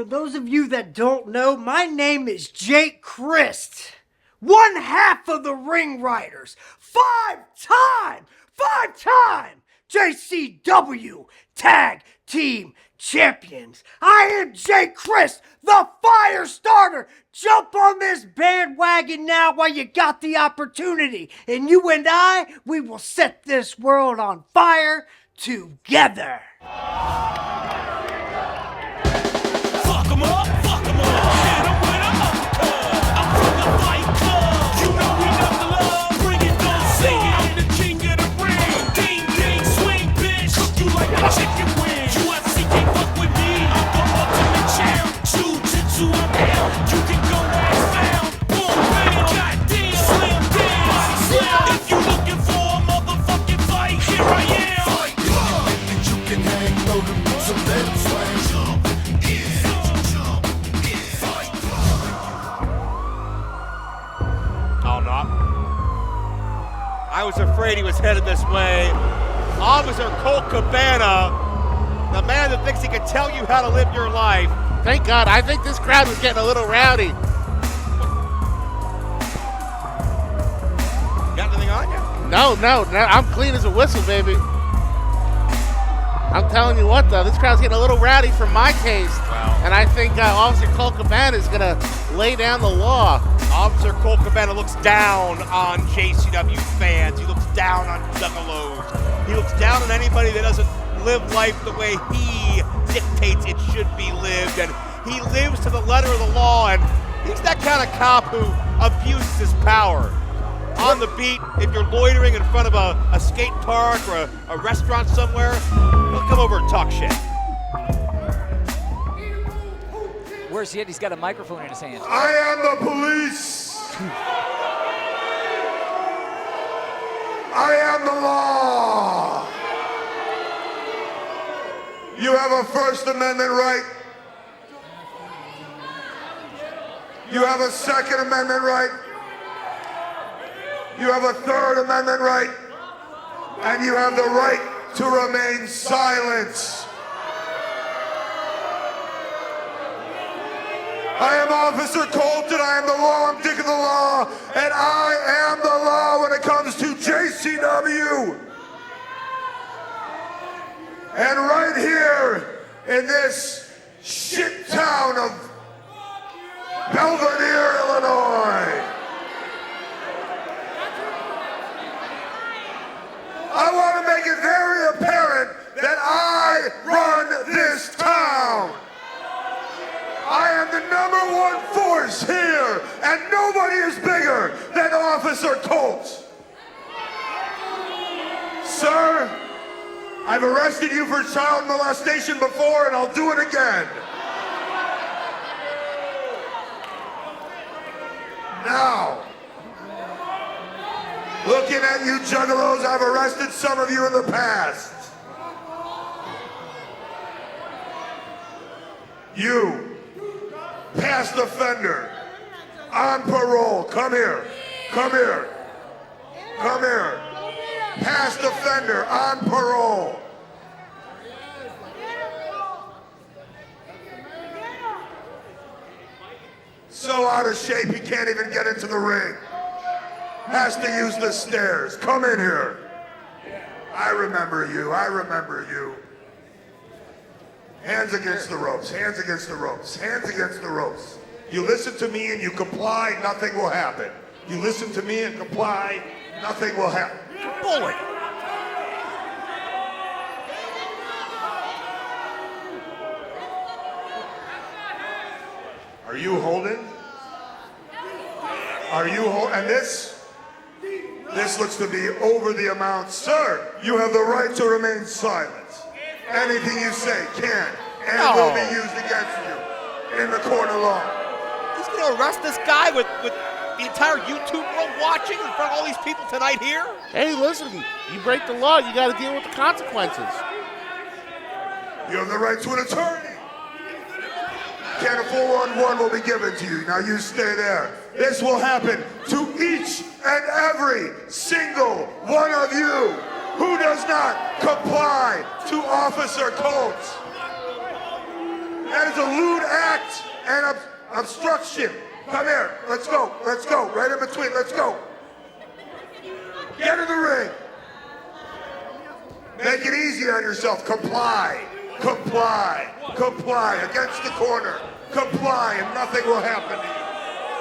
For those of you that don't know, my name is Jake Christ, one half of the Ring Riders, five-time JCW Tag Team Champions. I am Jake Christ, the fire starter. Jump on this bandwagon now while you got the opportunity. And you and I, we will set this world on fire together. Fuck 'em up, hit 'em with an uppercut. I'm from the Fight Club, you know we got the love. Bring it, don't sing it, I'm the king of the ring. Ding, ding, swing, bitch, cook you like a chicken wing. UFC can't fuck with me, I'm the ultimate champ. Jiu-jitsu, I'm down, you can go ass down. Boom, bam, goddamn, slam down. If you looking for a motherfucking fight, here I am. Fight Club, and you can hang low to me, so let it swing. I was afraid he was headed this way. Officer Colt Cabana, the man that thinks he can tell you how to live your life. Thank God. I think this crowd was getting a little rowdy. Got anything on you? No, I'm clean as a whistle, baby. I'm telling you what, though, this crowd's getting a little rowdy for my taste. Wow. And I think Officer Colt Cabana is going to lay down the law. Officer Colt Cabana looks down on JCW fans. He looks down on juggalos. He looks down on anybody that doesn't live life the way he dictates it should be lived. And he lives to the letter of the law, and he's that kind of cop who abuses his power. On the beat, if you're loitering in front of a skate park or a restaurant somewhere, he'll come over and talk shit. Worse yet, he's got a microphone in his hand. I am the police. I am the law. You have a First Amendment right. You have a Second Amendment right. You have a Third Amendment right. And you have the right to remain silent. I am Officer Colt, and I am the law. I'm Dick of the law, and I am the law when it comes to JCW. And right here in this shit town of Belvedere, Illinois, I want to make it very apparent that I run this town. I am the #1 force here, and nobody is bigger than Officer Colt. Sir, I've arrested you for child molestation before, and I'll do it again. Now, looking at you juggalos, I've arrested some of you in the past. You, past offender, on parole, come here, come here, come here. Past offender, on parole. So out of shape he can't even get into the ring. Has to use the stairs. Come in here. I remember you, I remember you. Hands against the ropes, hands against the ropes, hands against the ropes. You listen to me and you comply, nothing will happen. You listen to me and comply, nothing will happen. Bullet. Are you holding? Are you holding? And this looks to be over the amount. Sir, you have the right to remain silent. Anything you say can and will be used against you in the court of law. He's going to arrest this guy with the entire YouTube world watching in front of all these people tonight here? Hey, listen, you break the law, you got to deal with the consequences. You have the right to an attorney. And a 411 will be given to you. Now you stay there. This will happen to each and every single one of you who does not comply to Officer Colt. That is a lewd act and obstruction. Come here. Let's go. Let's go. Right in between. Let's go. Get in the ring. Make it easy on yourself. Comply. Comply. Comply. Against the corner. Comply and nothing will happen to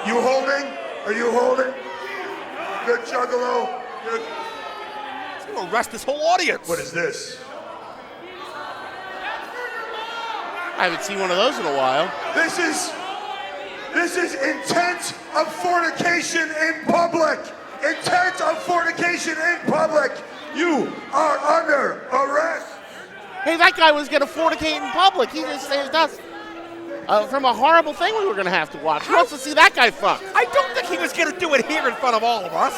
you. You holding? Are you holding? Good, Juggalo. Good. He's going to arrest this whole audience. What is this? I haven't seen one of those in a while. This is intent of fornication in public. Intent of fornication in public. You are under arrest. Hey, that guy was going to fornicate in public. He just saved us from a horrible thing we were going to have to watch. Who wants to see that guy fuck? I don't think he was going to do it here in front of all of us.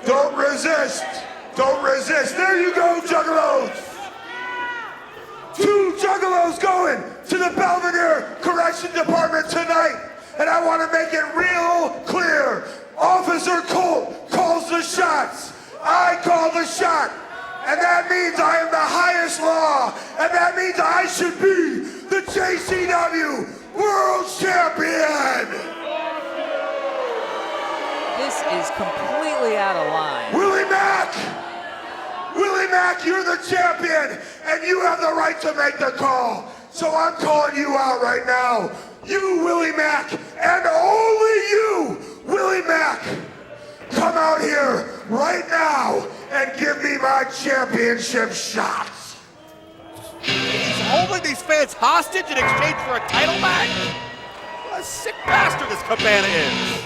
Don't resist. Don't resist. There you go, Juggalos. 2 Juggalos going to the Belvedere Correction Department tonight. And I want to make it real clear. Officer Colt calls the shots. I call the shot. And that means I am the highest law. And that means I should be the JCW World Champion. This is completely out of line. Willie Mack, you're the champion, and you have the right to make the call. So I'm calling you out right now. You, Willie Mack, and only you, Willie Mack, come out here right now and give me my championship shot. He's holding these fans hostage in exchange for a title match? What a sick bastard this Cabana is.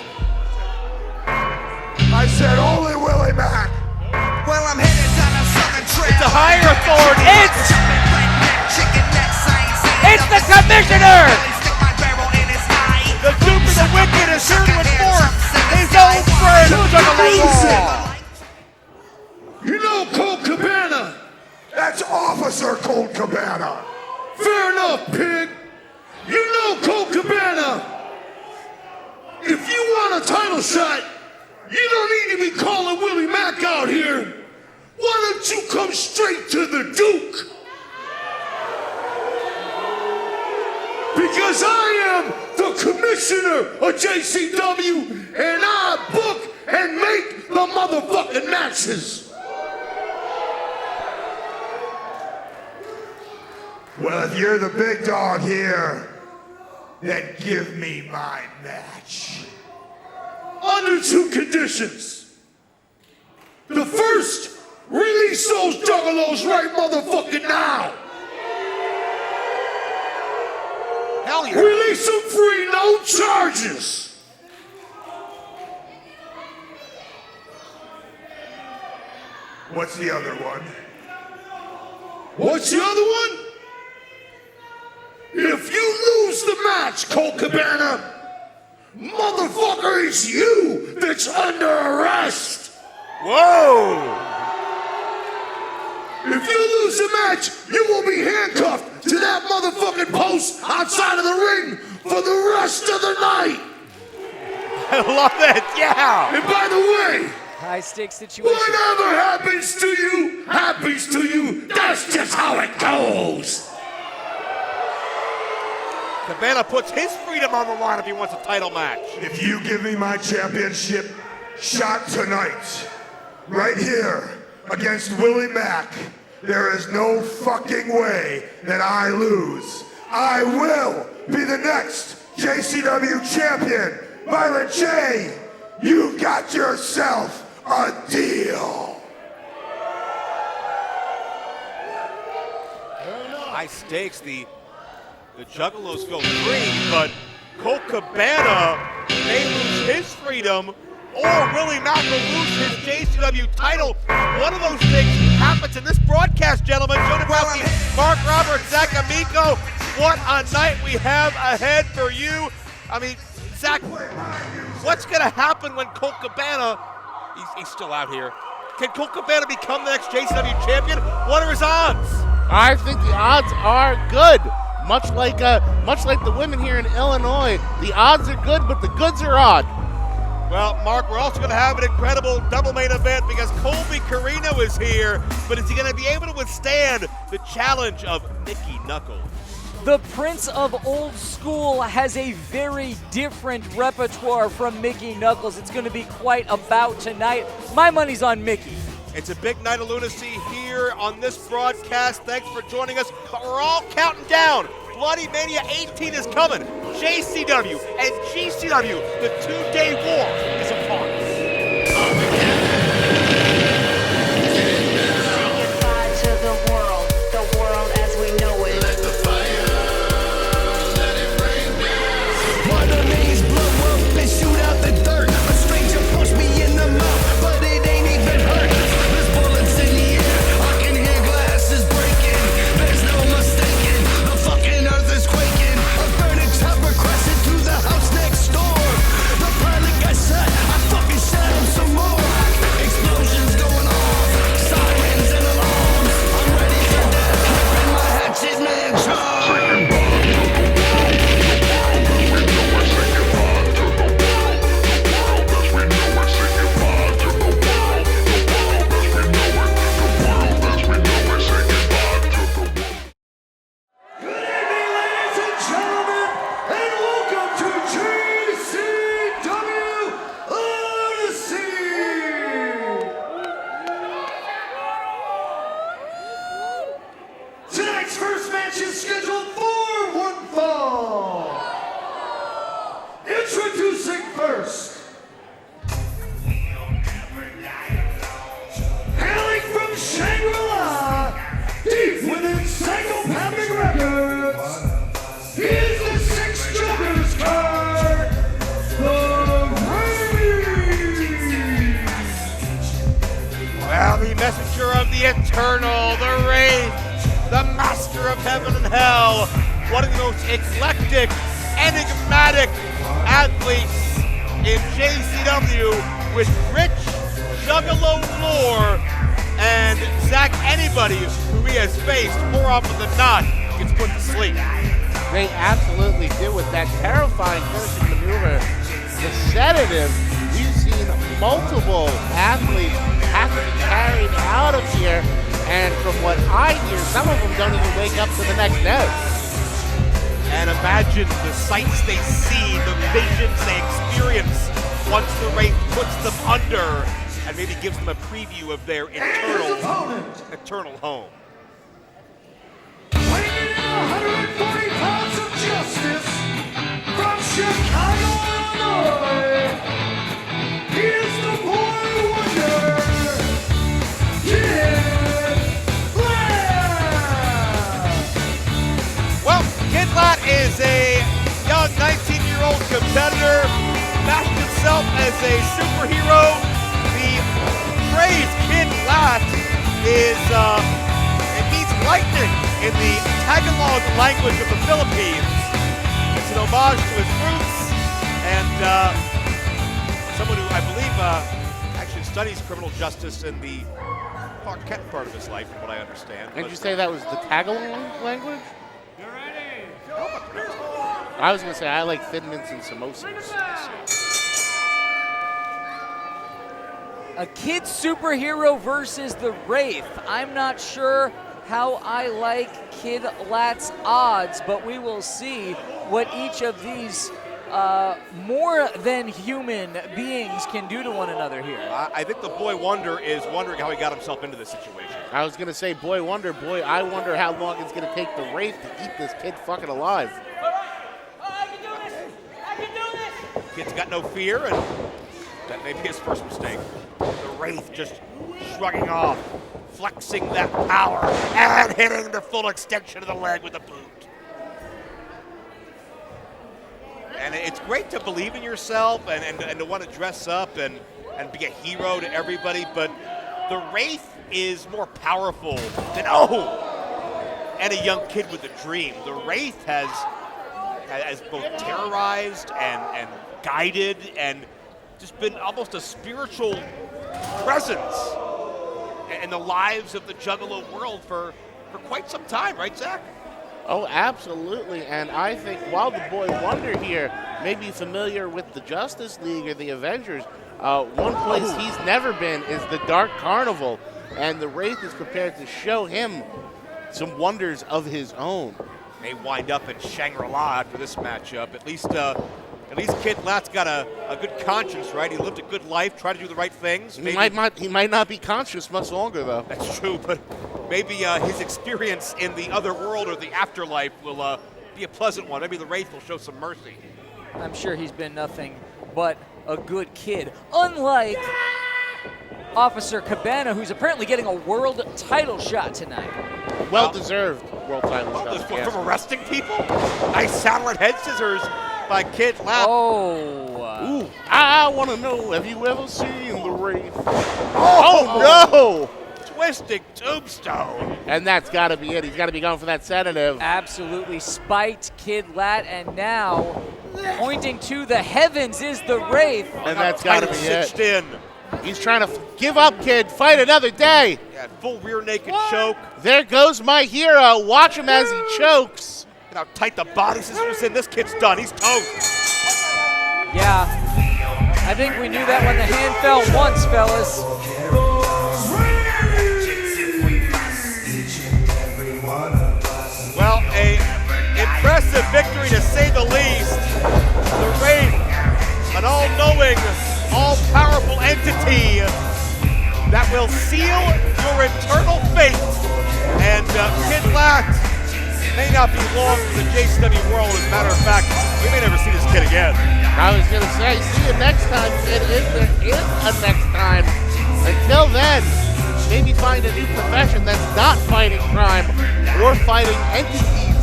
I said only Willie Mack. Well, I'm headed down a southern trail. It's a higher authority. It's the commissioner! The Super the Wicked is here to enforce his own friend, Juggalo Law. You know Colt Cabana. That's Officer Colt Cabana. Fair enough, pig. You know Colt Cabana. If you want a title shot, you don't need to be calling Willie Mack out here. Why don't you come straight to the Duke? Because I am the commissioner of JCW, and I book and make the motherfucking matches. Well, if you're the big dog here, then give me my match. Under 2 conditions. The first, release those juggalos right motherfucking now. Hell yeah. Release them free, no charges. What's the other one? What's the other one? If you lose the match, Colt Cabana, motherfucker, it's you that's under arrest. Whoa. If you lose the match, you will be handcuffed to that motherfucking post outside of the ring for the rest of the night. I love it, yeah. And by the way, High stakes situation. whatever happens to you, happens to you. That's just how it goes. Cabana puts his freedom on the line if he wants a title match. If you give me my championship shot tonight, right here against Willie Mack, there is no fucking way that I lose. I will be the next JCW champion. Violent J, you got yourself a deal. High stakes, the Juggalos go free, but Colt Cabana may lose his freedom, or Willie Mack will lose his JCW title. One of those things happens in this broadcast, gentlemen. Joe Dombrowski, Mark Roberts, Zach Amico. What a night we have ahead for you. I mean, Zach, what's going to happen when Colt Cabana, he's still out here. Can Colt Cabana become the next JCW champion? What are his odds? I think the odds are good. Much like the women here in Illinois, the odds are good, but the goods are odd. Well, Mark, we're also going to have an incredible double main event because Colby Carino is here, but is he going to be able to withstand the challenge of Mickey Knuckles? The Prince of Old School has a very different repertoire from Mickey Knuckles. It's going to be quite a bout tonight. My money's on Mickey. It's a big night of lunacy here on this broadcast. Thanks for joining us, but we're all counting down. Bloody Mania 18 is coming. JCW and GCW, the two-day war is upon us. Messenger of the Eternal, the Wraith, the Master of Heaven and Hell, one of the most eclectic, enigmatic athletes in JCW with rich juggalo lore, and Zach, anybody who he has faced more often than not gets put to sleep. They absolutely do with that terrifying finishing maneuver. The sedative, we've seen multiple athletes have to be carried out of here, and from what I hear, some of them don't even wake up to the next day. And imagine the sights they see, the visions they experience once the Wraith puts them under and maybe gives them a preview of their eternal home. Weighing in at 140 pounds of justice from Chicago, Illinois, he is the Boy Wonder, Kid Lat. Well, Kid Lat is a young 19-year-old competitor, mashed himself as a superhero. The phrase Kid Lat is, it means lightning in the Tagalog language of the Philippines. It's an homage to his roots, and someone who I believe actually studies criminal justice in the Clark Kent part of his life, from what I understand. And you say that was the Tagalog language? I was going to say I like Thin Mints and samosas. A kid superhero versus the Wraith. I'm not sure how I like Kid Lat's odds, but we will see what each of these more than human beings can do to one another here. I think the Boy Wonder is wondering how he got himself into this situation. I was going to say, boy wonder, boy, I wonder how long it's going to take the Wraith to eat this kid fucking alive. I can do this! I can do this! Kid's got no fear, and that may be his first mistake. The Wraith just shrugging off, flexing that power, and hitting the full extension of the leg with the boot. And it's great to believe in yourself and to want to dress up and be a hero to everybody, but the Wraith is more powerful than, and a young kid with a dream. The Wraith has both terrorized and guided and just been almost a spiritual presence in the lives of the Juggalo world for quite some time, right, Zach? Oh, absolutely, and I think while the Boy Wonder here may be familiar with the Justice League or the Avengers, one place he's never been is the Dark Carnival, and the Wraith is prepared to show him some wonders of his own. may wind up in Shangri-La after this matchup. At least Kid Lat's got a good conscience, right? He lived a good life, tried to do the right things. He might not be conscious much longer, though. That's true, but maybe his experience in the other world or the afterlife will be a pleasant one. Maybe the Wraith will show some mercy. I'm sure he's been nothing but a good kid. Unlike Officer Cabana, who's apparently getting a world title shot tonight. Well-deserved world title shot. From arresting people? Nice satellite head scissors by Kid Lat. Oh. Ooh, I want to know, have you ever seen the Wraith? Oh, no! Twisting tombstone. And that's got to be it. He's got to be going for that sedative. Absolutely spiked Kid Lat, and now pointing to the heavens is the Wraith. And that's got to be it. In. He's trying to give up, kid. Fight another day. Yeah, full rear naked choke. There goes my hero. Watch him as he chokes. Look how tight the body scissors in. This kid's done. He's toast. Yeah. I think we knew that when the hand fell once, fellas. Well, a impressive victory to say the least. The Wraith, an all-knowing, all-powerful entity that will seal your eternal fate. And Kid Lat may not be long for the JCW world. As a matter of fact, we may never see this kid again. I was going to say, see you next time, kid, if there is a next time. Until then, maybe find a new profession that's not fighting crime or fighting entities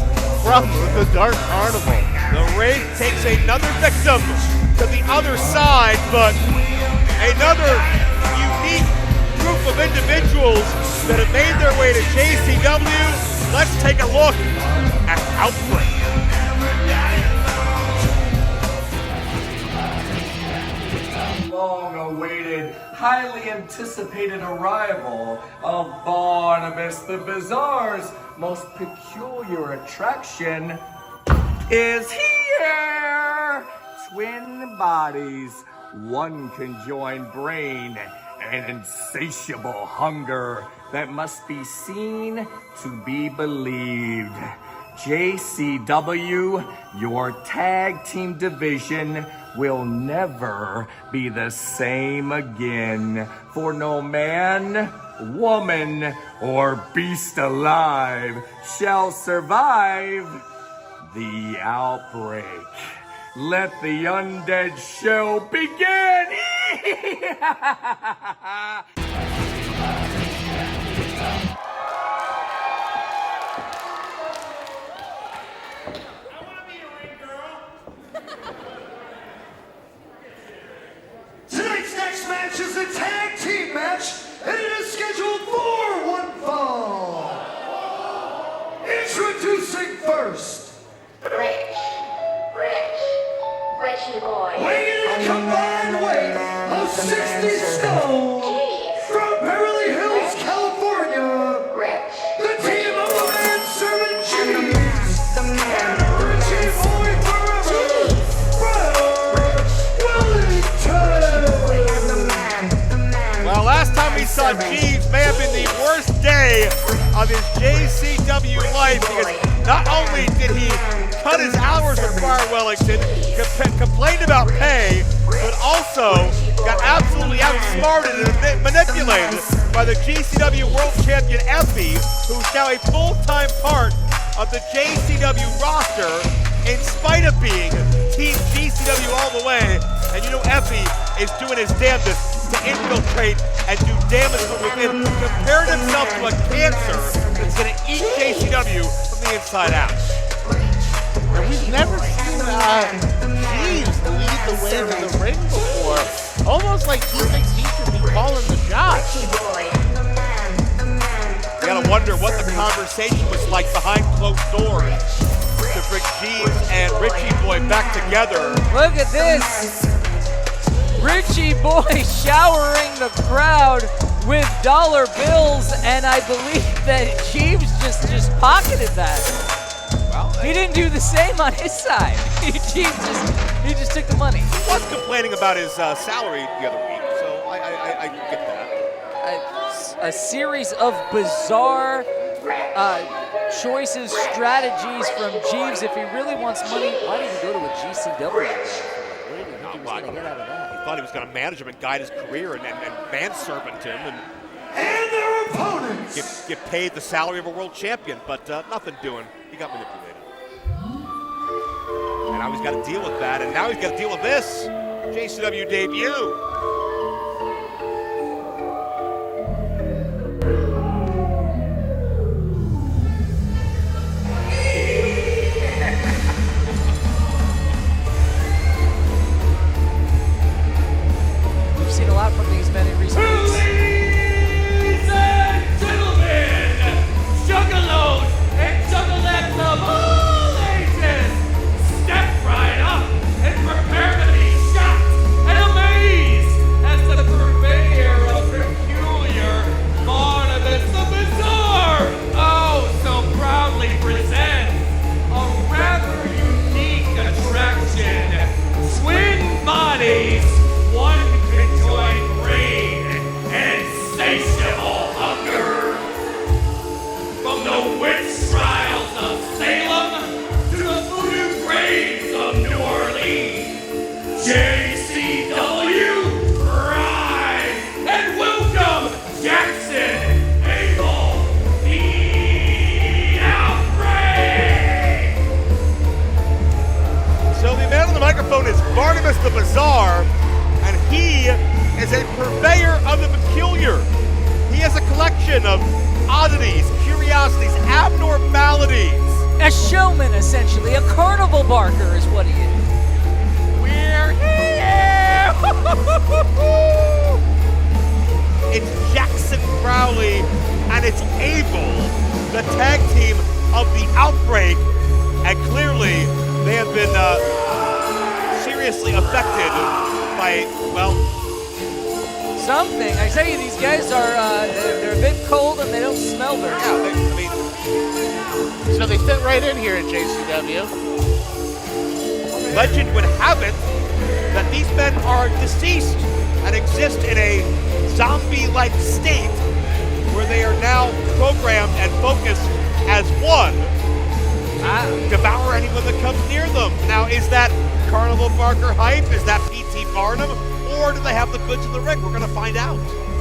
from the Dark Carnival. The Wraith takes another victim to the other side, but another unique group of individuals that have made their way to JCW. Let's take a look at Outbreak. Long-awaited, highly anticipated arrival of Barnabas the Bizarre's most peculiar attraction is here! Twin bodies, one conjoined brain, an insatiable hunger that must be seen to be believed. JCW, your tag team division, will never be the same again. For no man, woman, or beast alive shall survive the outbreak. Let the undead show begin! Tonight's next match is a tag team match, and it is scheduled for one fall. Introducing first, Richie boy. weighing in a combined weight of 60 stone, from Beverly Hills, California, the team of the man serving cheese, and a Richie boy forever, Wellington. Well, last time we saw Jeeves may have been the worst day of his JCW life, because not only did he cut his hours with Friar Wellington, complained about pay, but also got absolutely outsmarted and manipulated by the GCW World Champion Effie, who's now a full-time part of the JCW roster, in spite of being Team GCW all the way. And you know Effie is doing his damnedest to infiltrate and do damage from within, compared himself to a cancer that's going to eat JCW from the inside out. And we've never seen Jeeves lead the way to the ring before. Almost like he thinks he should be calling the shots. You gotta wonder what the conversation was like behind closed doors to bring Jeeves and Richie Boy back together. Look at this. Richie Boy showering the crowd with dollar bills, and I believe that Jeeves just pocketed that. Well, He didn't do the same on his side. He just took the money. he was complaining about his salary the other week, so I get that. A series of bizarre choices, strategies from Jeeves. If he really wants money, why did he go to a GCW? What did he think he was going to get out of that? He thought he was going to manage him and guide his career and manservant him and their opponents. get paid the salary of a world champion, but nothing doing. He got manipulated. And now he's got to deal with that, and now he's got to deal with this JCW debut. We've seen a lot from these men in recent weeks. Ladies and gentlemen, juggalos and juggalettes of all ages, step right up and prepare to be shocked and amazed as the purveyor of peculiar Barnabas the Bizarre so proudly presents a rather unique attraction. Twin bodies, one conjoined brain, and insatiable hunger. From the witch trials of Salem to the voodoo graves of New Orleans, JCW, rise and welcome Jackson Abel, the Outbreak. So the man on the microphone is Barnabas the Bizarre, and he is a purveyor of the peculiar. He has a collection of oddities, curiosities, abnormalities. A showman, essentially. A carnival barker is what he is. We're here! It's Jackson Crowley and it's Abel, the tag team of the Outbreak, and clearly they have been seriously affected by, well, Something. I tell you, these guys are, they're a bit cold and they don't smell very good. So they fit right in here at JCW. Legend would have it that these men are deceased and exist in a zombie-like state where they are now programmed and focused as one. Devour anyone that comes near them. Now, is that Carnival Barker hype? Is that P.T. Barnum? Or do they have the goods in the ring? We're going to find out.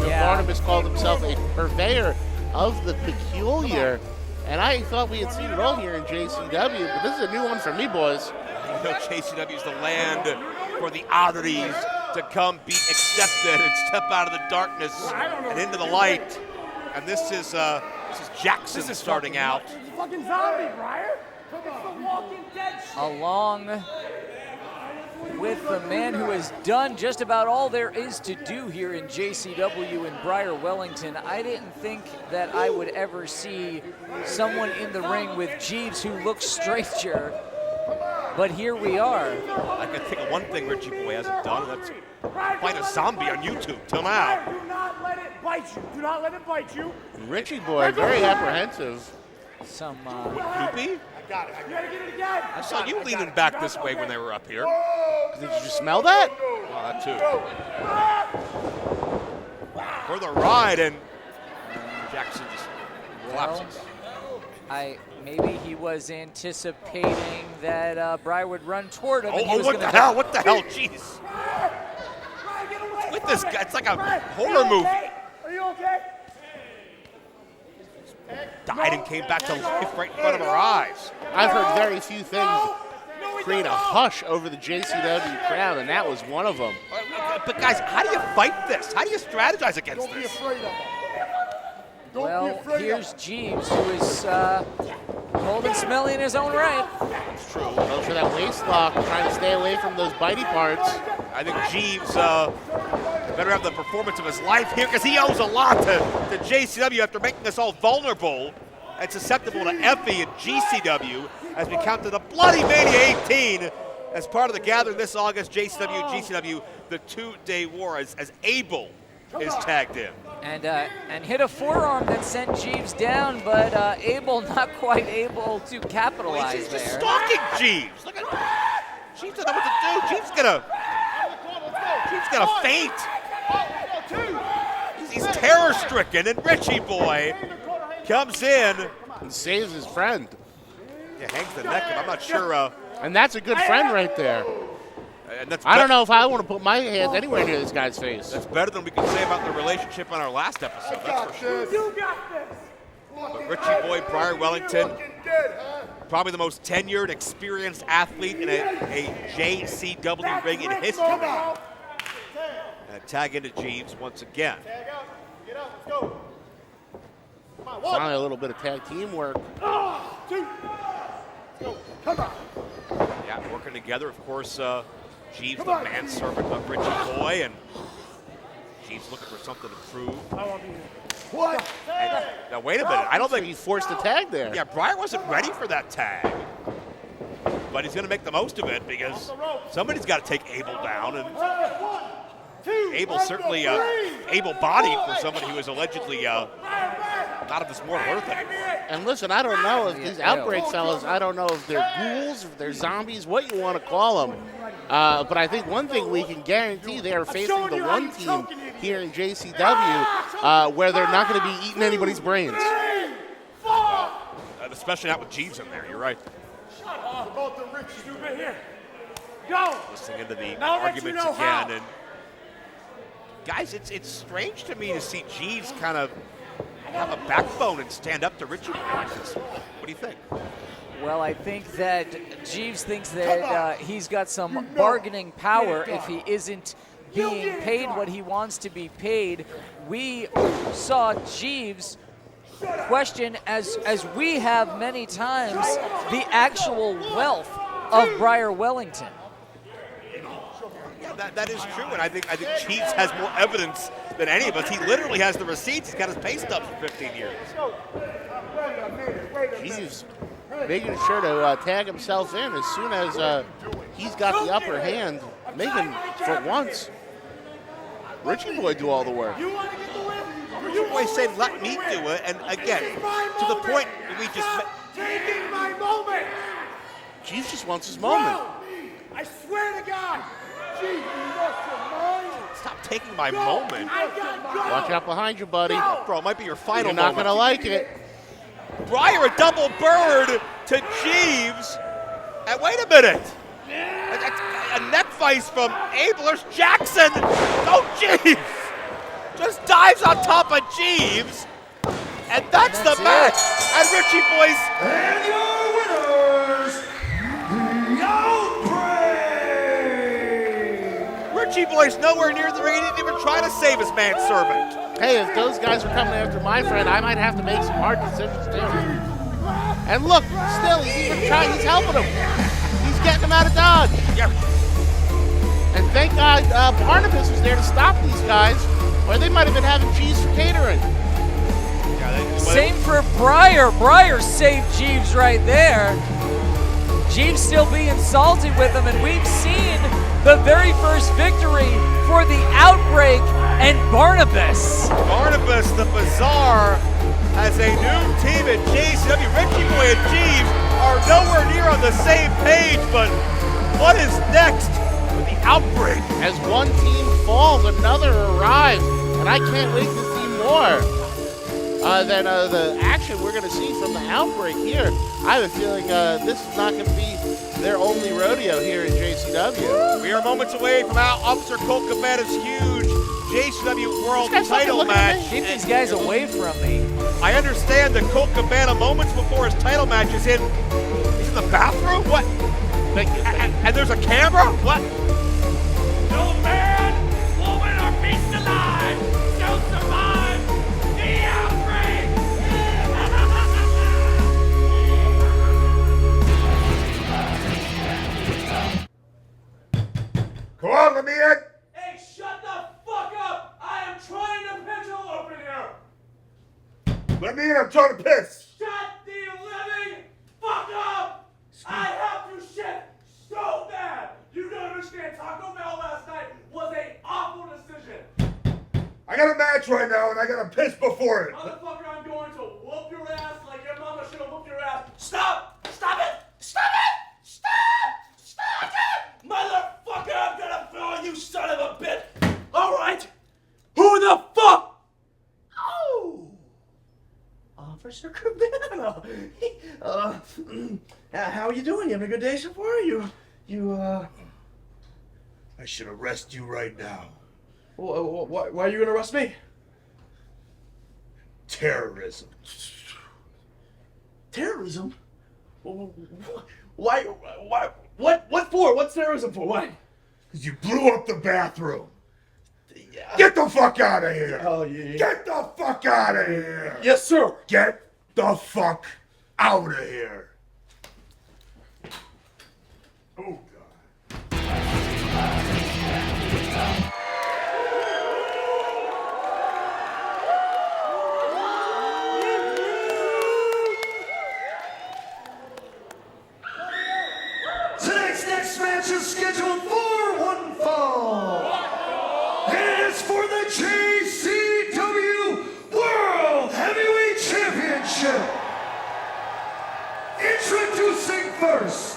Yeah. Barnabas called himself a purveyor of the peculiar, and I thought we had seen it all here in JCW, but this is a new one for me, boys. You know, JCW is the land for the oddities to come be accepted and step out of the darkness and into the light. And this is Jackson starting out. Fucking zombie, Briar. It's the Walking Dead shit. Along with the man who has done just about all there is to do here in JCW in Briar Wellington. I didn't think that I would ever see someone in the ring with Jeeves who looks stranger, but here we are. I can think of one thing Richie Boy hasn't done, and that's fight a zombie on YouTube till now. Do not let it bite you. Do not let it bite you. Richie boy, very apprehensive. Some Poopy? You gotta get it again. I saw you leaning back this way when they were up here. Did you just smell that? Oh, that too. For the ride, and Jackson just collapses. Maybe he was anticipating that Briar would run toward him. and he Oh, was what the gonna hell? What the hell? Jeez. With this guy, it's like a horror movie. Are you okay? Died and came back to life right in front of our eyes. I've heard very few things create a hush over the JCW crowd, and that was one of them. But guys, how do you fight this? How do you strategize against Don't be this? afraid of him. Don't be Well, afraid here's of him. Jeeves, who is cold and smelly in his own right. It's true. Go for that waist lock, trying to stay away from those bitey parts. I think Jeeves better have the performance of his life here because he owes a lot to JCW after making us all vulnerable and susceptible to Effie and GCW as we count to the Bloody Mania 18 as part of the gathering this August. JCW and GCW, the two-day war as Abel is tagged in. And hit a forearm that sent Jeeves down, but Abel not quite able to capitalize He's just there. stalking Jeeves. Look at Jeeves doesn't know what to do. Jeeves gonna faint. He's terror-stricken, and Richie Boy comes in and saves his friend. Yeah, hangs the neck, and I'm not sure. And that's a good friend right there. And that's I don't know if I want to put my hands anywhere near this guy's face. That's better than we can say about the relationship on our last episode. That's for sure. But Richie Boy, Briar Wellington, probably the most tenured, experienced athlete in a JCW ring in history. Tag into Jeeves once again. Finally, a little bit of tag team work. Yeah, working together, of course. Jeeves, the manservant of Richie Boy, and Jeeves looking for something to prove. What? And, now, wait a minute. I don't think He forced the tag there. Yeah, Briar wasn't ready for that tag. But he's going to make the most of it because somebody's got to take Abel down. And Abel's certainly able-bodied for somebody who is allegedly out of this mortal earth anymore. And listen, I don't know if these Outbreak fellas, I don't know if they're ghouls, if they're zombies, what you want to call them. But I think one thing we can guarantee, they are facing the one team here in JCW where they're not going to be eating anybody's brains. Especially not with Jeeves in there, you're right. Listening into the arguments again. And guys, it's strange to me to see Jeeves kind of have a backbone and stand up to Richie. What do you think? Well, I think that Jeeves thinks that he's got some bargaining power if he isn't being paid what he wants to be paid. We saw Jeeves question, as we have many times, the actual wealth of Briar Wellington. Yeah, that is true, and I think Jeeves has more evidence than any of us. He literally has the receipts. He's got his pay stubs for 15 years. Jeeves making sure to tag himself in as soon as he's got the upper hand, making, for once, Richie Boy do all the work. Richie Boy said, let me do it, and again, to the point that we just... Taking my moment! Jeeves just wants his moment. I swear to God! Gee, you lost your mind! Stop taking my moment. Watch out behind you, buddy. Bro, it might be your final You're not moment. going to like it. Briar, a double bird to Jeeves. And wait a minute. A neck vice from Abler's Jackson. Oh, Jeeves. Just dives on top of Jeeves. And that's the match. And Richie Boy's... And your winners, the Outbreak! Richie Boy's nowhere near the ring. He didn't even try to save his manservant. Hey, if those guys are coming after my friend, I might have to make some hard decisions too. And look, still, he's even trying, he's helping him. He's getting him out of Dodge. Yeah. And thank God Barnabas was there to stop these guys, or they might have been having cheese for catering. Same for Briar. Briar saved Jeeves right there. Jeeves still being salty with him, and we've seen the very first victory for the Outbreak and Barnabas. Barnabas, the Bazaar, has a new team at JCW. Richie Boy and Jeeves are nowhere near on the same page, but what is next with the Outbreak? As one team falls, another arrives, and I can't wait to see more than the action we're going to see from the Outbreak here. I have a feeling this is not going to be their only rodeo here in JCW. We are moments away from Officer Colt Cabana's huge JCW World title match. Keep these guys away from me. I understand that Colt Cabana, moments before his title match, is in the bathroom? What? Thank you. And there's a camera? What? No man, woman, or beast alive shall survive the outbreak! Come on, let me in. Hey, shut the fuck up! I am trying to pigeon open here! Let me in, I'm trying to piss. Shut the living fuck up! I have to shit so bad! You don't understand, Taco Bell last night was an awful decision! I got a match right now and I got to piss before it. Motherfucker, I'm going to whoop your ass like your mama should have whooped your ass! Stop! Stop it! Stop it! Stop! Stop it! Motherfucker, I'm gonna throw you, son of a bitch! Alright! Who the fuck? Oh! Officer Cabana! Cabana. How are you doing? You having a good day so far? I should arrest you right now. Why are you gonna arrest me? Terrorism. Terrorism? Why? What for? What's terrorism for? Why? Because you blew up the bathroom. Get the fuck out of here. Oh, yeah. Get the fuck out of here. Yes, sir. Get the fuck out of here. Oh, God. Tonight's next match is scheduled for one fall. And it is for the JCW World Heavyweight Championship. Introducing first.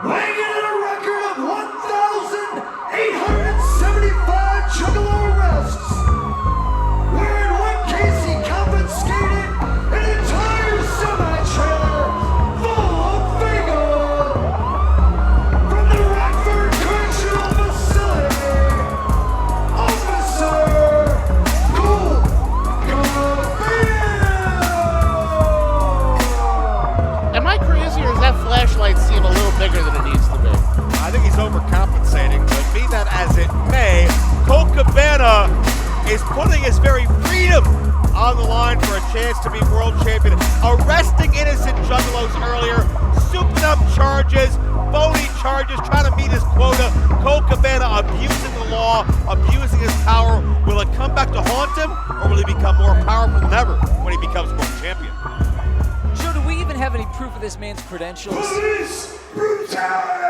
Weighing in a record of 1,875 juggalo arrests. Wearing one case, he confiscated an entire semi-trailer full of Fago from the Rockford Correctional Facility. Officer Cool Am I crazy, or does that flashlight seem a little bigger than it needs to be? I think he's overcompensating, but be that as it may, Colt Cabana is putting his very freedom on the line for a chance to be world champion, arresting innocent juggalos earlier, souping up charges, phony charges, trying to meet his quota. Colt Cabana abusing the law, abusing his power. Will it come back to haunt him, or will he become more powerful than ever when he becomes world champion? Joe, do we even have any proof of this man's credentials? Police brutality!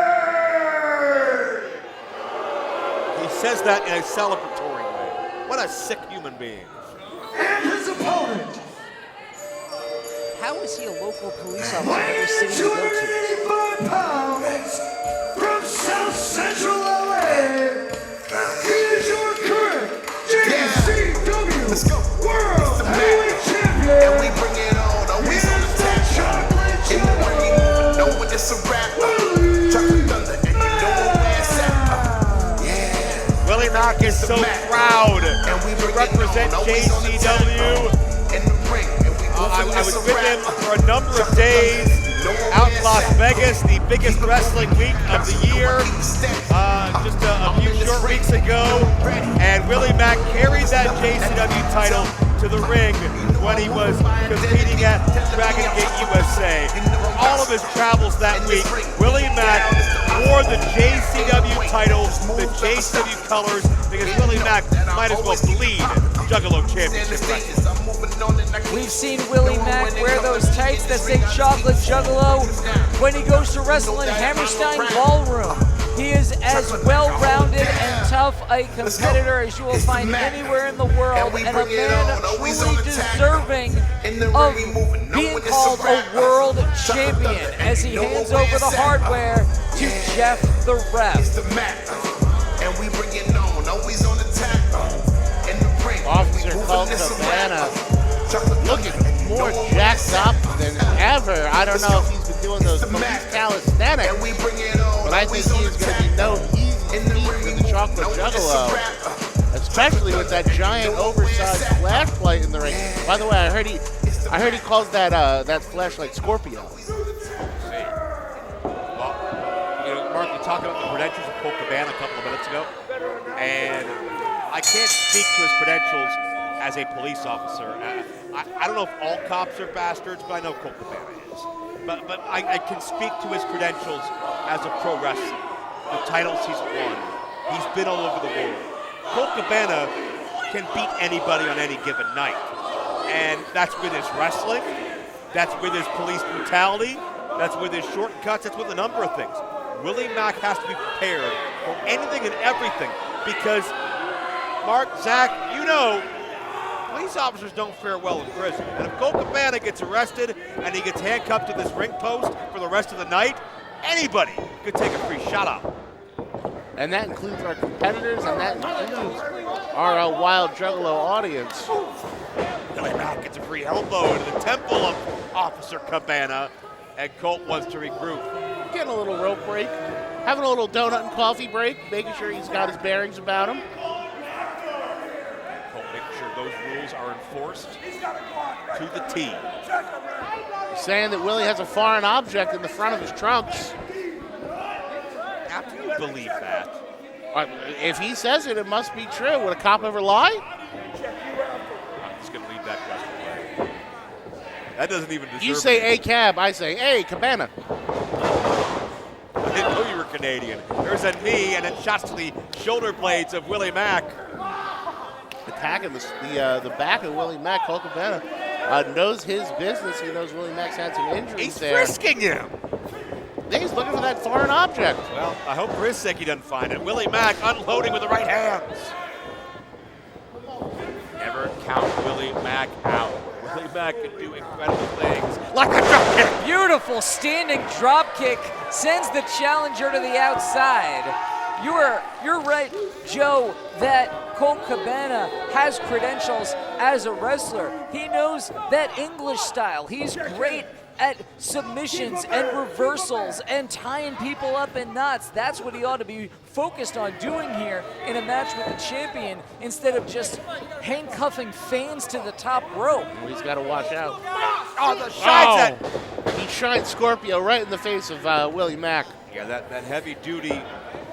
He says that in a celebratory way. What a sick human being. and his opponent. How is he a local police officer in Weighing every in city at you go to? 285 pounds from South Central LA. He is your current JCW World Heavyweight Champion. And we bring it on, always on the tap. Chocolate And the one you moving, know when it's a rap. Chocolate thunder, and you know where it's at. Yeah. Willie Mack is so proud to represent JCW. In the ring, and we I was with him for a number of days out in Las Vegas, the biggest wrestling week of the year, just a few short weeks ago. And Willie Mack carried that JCW title to the ring when he was competing at Dragon Gate USA. For all of his travels that week, Willie Mack wore the JCW title, the JCW colors, because Willie Mack might as well bleed Juggalo Championship wrestling. We've seen Willie Mack wear those tights that say Chocolate Juggalo when he goes to wrestle in Hammerstein Ballroom. He is as well-rounded and tough a competitor as you will find anywhere in the world, and a man truly deserving of being called a world champion as he hands over the hardware to Jeff the Ref. And we bring it on, always on the tap. In the ring, Officer Colt Cabana looking more jacked up than ever. I don't know if he's been doing those police calisthenics, and we bring it on, but I think he's going to be no easy feat for the Chocolate Juggalo, especially with that giant oversized flashlight in the ring. By the way, I heard he calls that flashlight Scorpio. Well, Mark, we talked about the credentials of Colt Cabana a couple of minutes ago, and I can't speak to his credentials as a police officer. I don't know if all cops are bastards, but I know Colt Cabana is. But I can speak to his credentials as a pro wrestler, the titles he's won. He's been all over the world. Colt Cabana can beat anybody on any given night. And that's with his wrestling, that's with his police brutality, that's with his shortcuts, that's with a number of things. Willie Mack has to be prepared for anything and everything because, Mark, Zach, you know, police officers don't fare well in prison. And if Colt Cabana gets arrested and he gets handcuffed to this ring post for the rest of the night, anybody could take a free shot out. And that includes our competitors, and that includes our Wild Juggalo audience. Willie Mack gets a free elbow into the temple of Officer Cabana, and Colt wants to regroup. Getting a little rope break, having a little donut and coffee break, making sure he's got his bearings about him. Colt making sure those rules are enforced to the T. He's saying that Willie has a foreign object in the front of his trunks. How do you believe that? If he says it, it must be true. Would a cop ever lie? I'm just going to leave that question away. That doesn't even deserve You say it. a cab, I say, hey, Cabana. I didn't know you were Canadian. There's a knee and then shots to the shoulder blades of Willie Mack. Attacking the back of Willie Mack. Colt Cabana knows his business. He knows Willie Mack's had some injuries He's there. frisking him. He's looking for that foreign object. Well, I hope for his sake he doesn't find it. Willie Mack unloading with the right hands. Never count Willie Mack out. Willie Mack can do incredible things, like a drop kick. Beautiful standing drop kick sends the challenger to the outside. You're right, Joe, that Colt Cabana has credentials as a wrestler. He knows that English style. He's great at submissions and reversals and tying people up in knots. That's what he ought to be focused on doing here in a match with the champion instead of just handcuffing fans to the top rope. Well, he's got to watch out. Oh, the shots He shined Scorpio right in the face of Willie Mack. Yeah, that heavy duty.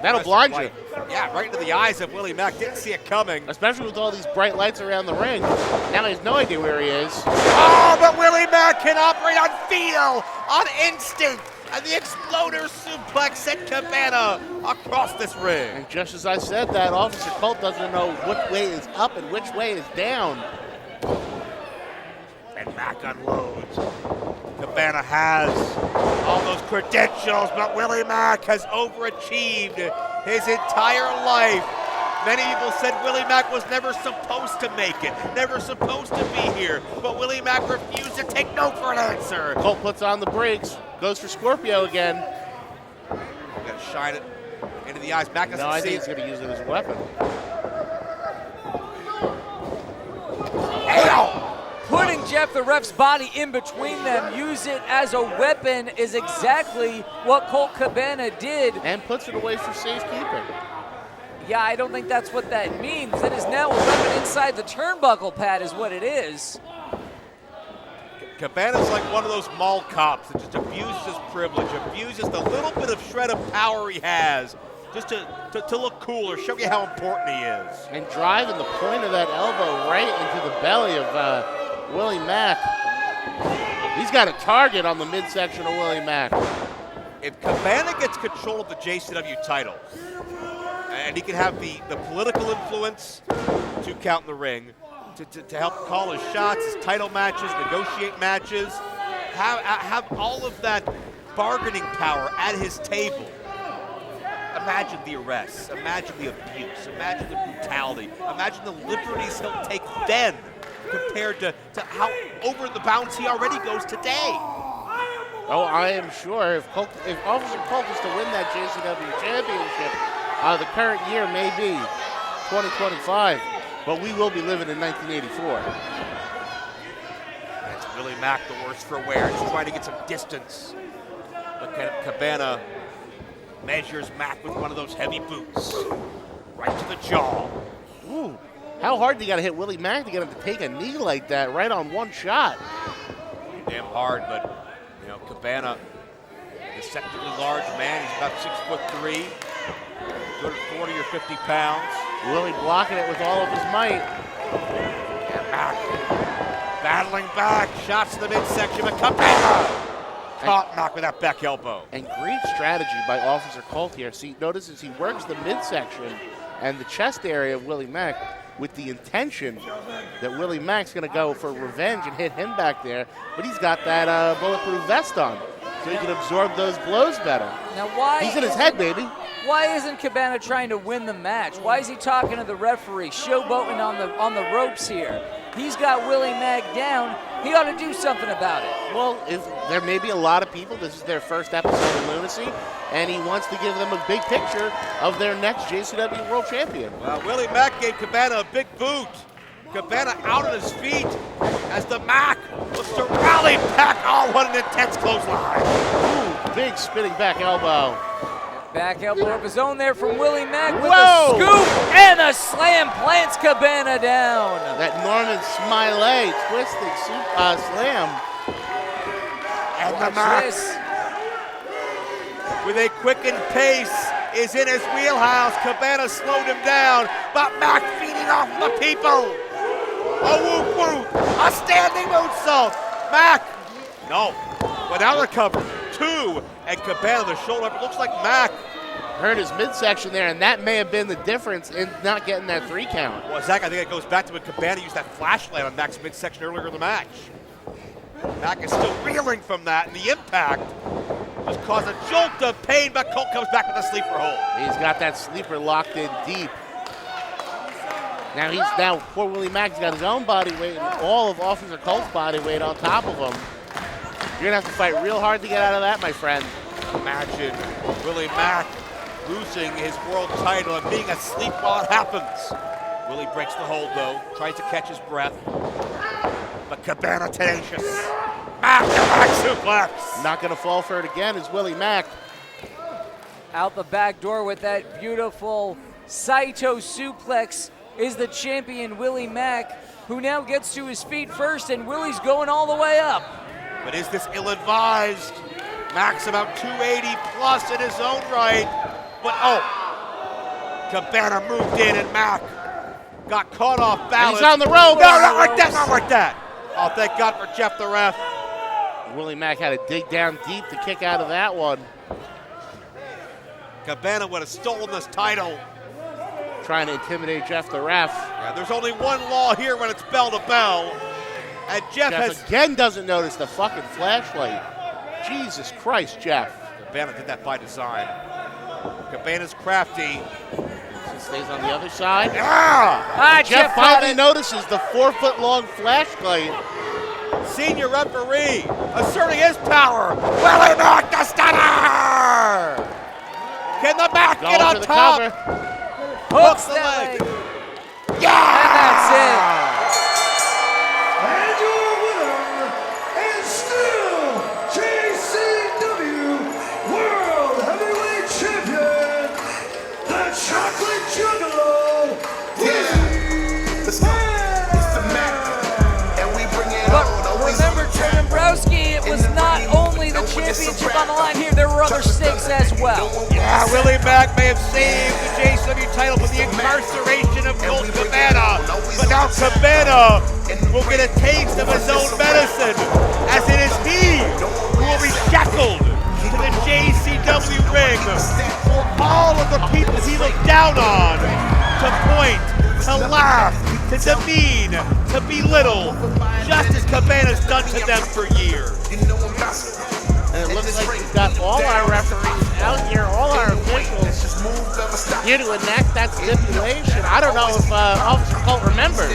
That'll blind you. Yeah, right into the eyes of Willie Mack. Didn't see it coming. Especially with all these bright lights around the ring. Now he has no idea where he is. Oh, but Willie Mack can operate on feel, on instinct. And the exploder suplex sent Cabana across this ring. And just as I said that, Officer Colt doesn't know which way is up and which way is down. And Mack unloads. Cabana has all those credentials, but Willie Mack has overachieved his entire life. Many people said Willie Mack was never supposed to make it, never supposed to be here, but Willie Mack refused to take no for an answer. Colt puts on the brakes, goes for Scorpio again. Got to shine it into the eyes. Mack doesn't No, I see think he's it. going to use it as a weapon. Putting Jeff the ref's body in between them, use it as a weapon is exactly what Colt Cabana did. And puts it away for safekeeping. Yeah, I don't think that's what that means. It is now a weapon inside the turnbuckle pad is what it is. Cabana's like one of those mall cops that just abuses his privilege, abuses the little bit of shred of power he has just to look cool or show you how important he is. And driving the point of that elbow right into the belly of Willie Mack. He's got a target on the midsection of Willie Mack. If Cabana gets control of the JCW title, and he can have the political influence to count in the ring, to help call his shots, his title matches, negotiate matches, have all of that bargaining power at his table. Imagine the arrests, imagine the abuse, imagine the brutality, imagine the liberties he'll take then compared to how over the bounds he already goes today. Oh, I am sure if Officer Colt is to win that JCW championship, the current year may be 2025, but we will be living in 1984. That's Willie Mack, the worse for wear. He's trying to get some distance. But Cabana measures Mack with one of those heavy boots. Right to the jaw. Ooh, how hard do you got to hit Willie Mack to get him to take a knee like that right on one shot? Damn hard, but you know, Cabana, deceptively large man. He's about 6'3", 240 or 50 pounds. Willie blocking it with all of his might. And Mack battling back. Shots to the midsection, but Cabana caught Mack with that back elbow. And great strategy by Officer Colt here. See, notice as he works the midsection and the chest area of Willie Mack with the intention that Willie Mack's going to go for revenge and hit him back there, but he's got that bulletproof vest on, so he can absorb those blows better. Now why He's in his head, baby. Why isn't Cabana trying to win the match? Why is he talking to the referee, showboating on the ropes here? He's got Willie Mack down. He ought to do something about it. Well, if there may be a lot of people, this is their first episode of Lunacy, and he wants to give them a big picture of their next JCW World Champion. Well, Willie Mack gave Cabana a big boot. Cabana out on his feet. as the Mac looks to rally back. Oh, what an intense clothesline. Ooh, big spinning back elbow. Back elbow of his own there from Willie Mack with Whoa! a scoop and a slam plants Cabana down. That Norman Smiley twisting slam. And the Watch Mac, this. with a quickened pace, is in his wheelhouse. Cabana slowed him down, but Mac feeding off the people. A whoop whoop, a standing moonsault. Mac, no, without a cover. 2, and Cabana the shoulder up. It looks like Mac Hurt his midsection there, and that may have been the difference in not getting that 3 count. Well, Zach, I think it goes back to when Cabana used that flashlight on Mac's midsection earlier in the match. Mac is still reeling from that, and the impact just caused a jolt of pain, but Colt comes back with a sleeper hold. He's got that sleeper locked in deep. Now poor Willie Mack's got his own body weight and all of Officer Colt's body weight on top of him. You're gonna have to fight real hard to get out of that, my friend. Imagine Willie Mack losing his world title and being asleep while it happens. Willie breaks the hold though, tries to catch his breath. But Cabana tenacious. Mack, the back suplex. Not gonna fall for it again is Willie Mack. Out the back door with that beautiful Saito suplex is the champion Willie Mack, who now gets to his feet first, and Willie's going all the way up. But is this ill-advised? Mack's about 280 plus in his own right. But Cabana moved in and Mack got caught off balance. He's on the rope. No, not like that, not like that. Oh, thank God for Jeff the ref. Willie Mack had to dig down deep to kick out of that one. Cabana would have stolen this title. Trying to intimidate Jeff the ref. Yeah, there's only one law here when it's bell to bell. And Jeff has... again doesn't notice the fucking flashlight. Jesus Christ, Jeff. Cabana did that by design. Cabana's crafty. Stays on the other side. Yeah! Jeff finally notices the 4-foot-long flashlight. Senior referee asserting his power. Willie Mack the stunner! Can the Mack get on the top? cover. Hooks the leg. Yeah! And that's it. And your winner is still JCW World Heavyweight Champion, the Chocolate Juggalo, Willie Mack. But remember, Trey Dombrowski, it was not only the championship on the line here, there were other stakes as well. Yeah, Willie Mack may have saved the JCW title from the incarceration of Colt Cabana, but now Cabana will get a taste of his own medicine, as it is he who will be shackled to the JCW ring for all of the people he looked down on, to point, to laugh, to demean, to belittle, just as Cabana's done to them for years. And it looks like we've got all our referees out here, all our officials here to enact that stipulation. I don't know if Officer Colt remembers.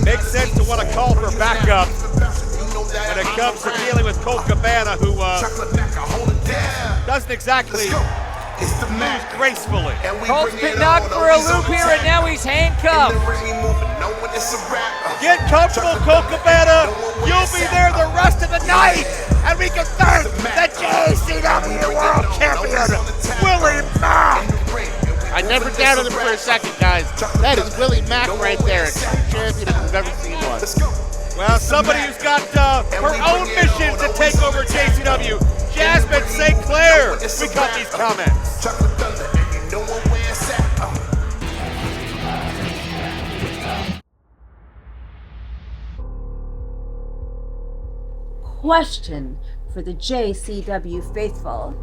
Makes sense to want to call for backup when it comes to dealing with Colt Cabana, who doesn't exactly lose gracefully. Colt's been knocked for a loop here, and now he's handcuffed. Get comfortable, Colt Cabana. You'll be there the rest of the night, and we can thank the JCW World Champion, Willie Mack. I never doubted him for a second, guys. That is Willie Mack right there, a true champion if we've ever seen one. Well, somebody who's got her own mission to take over JCW, Jasmine St. Clair. We got these comments. Question for the JCW faithful.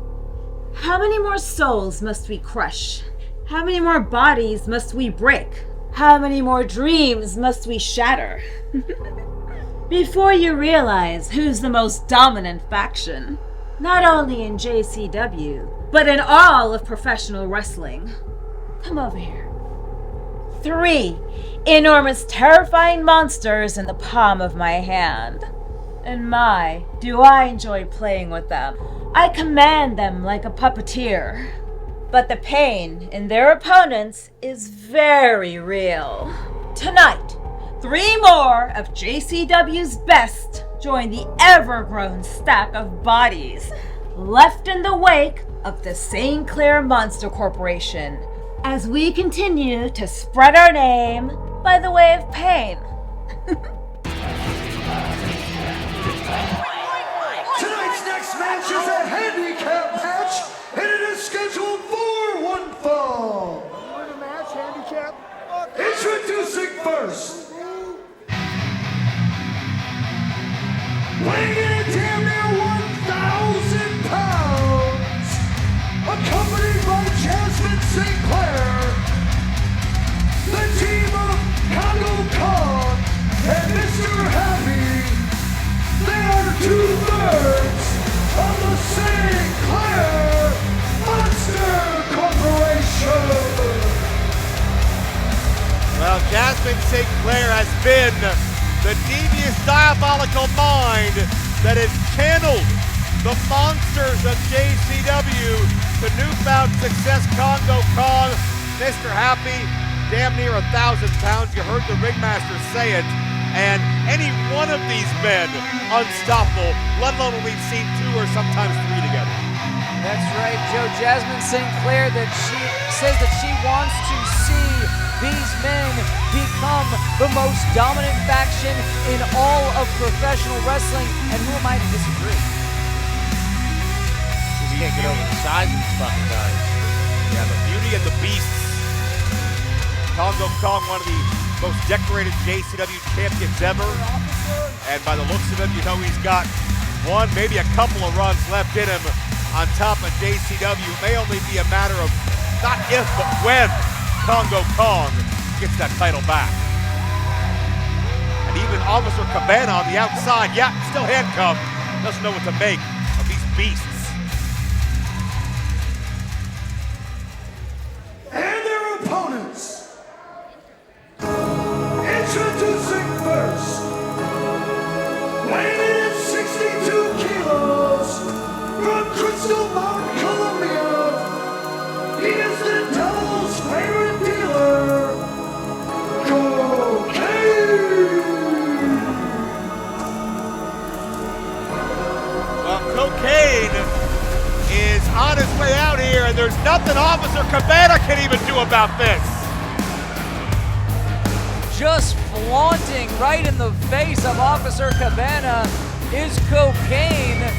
How many more souls must we crush? How many more bodies must we break? How many more dreams must we shatter? Before you realize who's the most dominant faction, not only in JCW, but in all of professional wrestling. Come over here. 3 enormous, terrifying monsters in the palm of my hand. And my, do I enjoy playing with them. I command them like a puppeteer. But the pain in their opponents is very real. Tonight, 3 more of JCW's best join the ever-grown stack of bodies left in the wake of the St. Clair Monster Corporation as we continue to spread our name by the way of pain. Tonight's next match is a handicap match, and it is scheduled for 1 fall. Introducing first, weighing in at damn near 1,000 pounds, accompanied by Jasmine St. Clair, the team of Congo Kong and Mr. Happy. They are 2/3 of the St. Clair Monster Corporation. Well, Jasmine St. Clair has been the devious, diabolical mind that has channeled the monsters of JCW to newfound success. Congo Kong, Mr. Happy, damn near 1,000 pounds. You heard the ringmaster say it. And any one of these men, unstoppable, let alone when we've seen 2 or sometimes 3 together. That's right, Joe. Jasmine St. Clair she says that she wants to see these men become the most dominant faction in all of professional wrestling, and who am I to disagree? You can't get over the size of these fucking guys. Yeah, the beauty and the beasts. Congo Kong, one of the most decorated JCW champions ever, and by the looks of him, you know he's got 1, maybe a couple of runs left in him on top of JCW. It may only be a matter of not if, but when Congo Kong gets that title back. And even Officer Cabana on the outside, yeah, still handcuffed, doesn't know what to make of these beasts. And their opponents. Introducing first, weighing in at 62 kilos, from Crystal Mountain, Colombia, he is the Devil's favorite dealer, Cocaine. Well, Cocaine is on his way out here, and there's nothing Officer Cabana can even do about this. Just flaunting right in the face of Officer Cabana is Cocaine.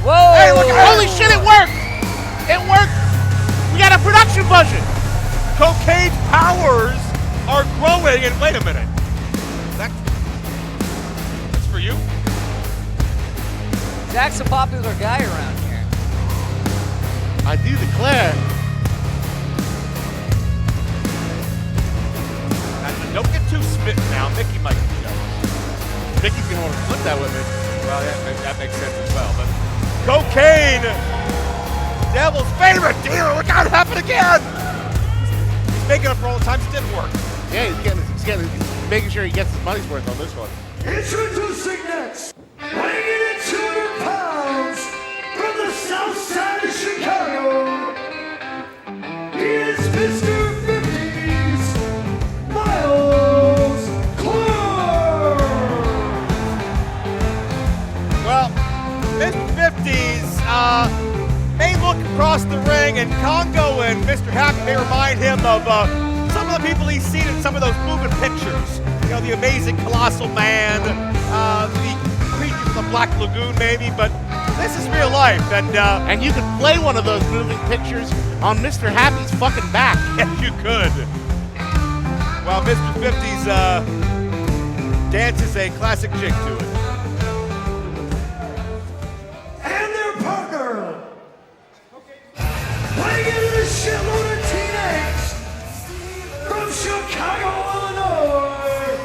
Whoa! Hey, look, holy shit, it worked! It worked! We got a production budget! Cocaine's powers are growing, and wait a minute. That's for you? Zach's a popular guy around here. I do declare. And don't get too smitten now. Mickey might be jealous. Mickey's gonna want to flip that with me. Well, that makes sense as well. But Cocaine, Devil's favorite dealer. Look how it happened again. He's making up for all the times it didn't work. Yeah, he's making sure he gets his money's worth on this one. Introducing next, weighing in at 200 pounds, from the south side of Chicago, he is Mr. 50s, Miles Clark. Well, mid-50s may look across the ring, and Congo and Mr. Happy may remind him of some of the people he's seen in some of those moving pictures. You know, the Amazing Colossal Man, the creature from the Black Lagoon, maybe, but this is real life, and you could play one of those moving pictures on Mr. Happy's fucking back. Yes, you could. Well, Mr. 50's dances a classic jig to it. And their partner, weighing in at a shitload of teenage, from Chicago, Illinois,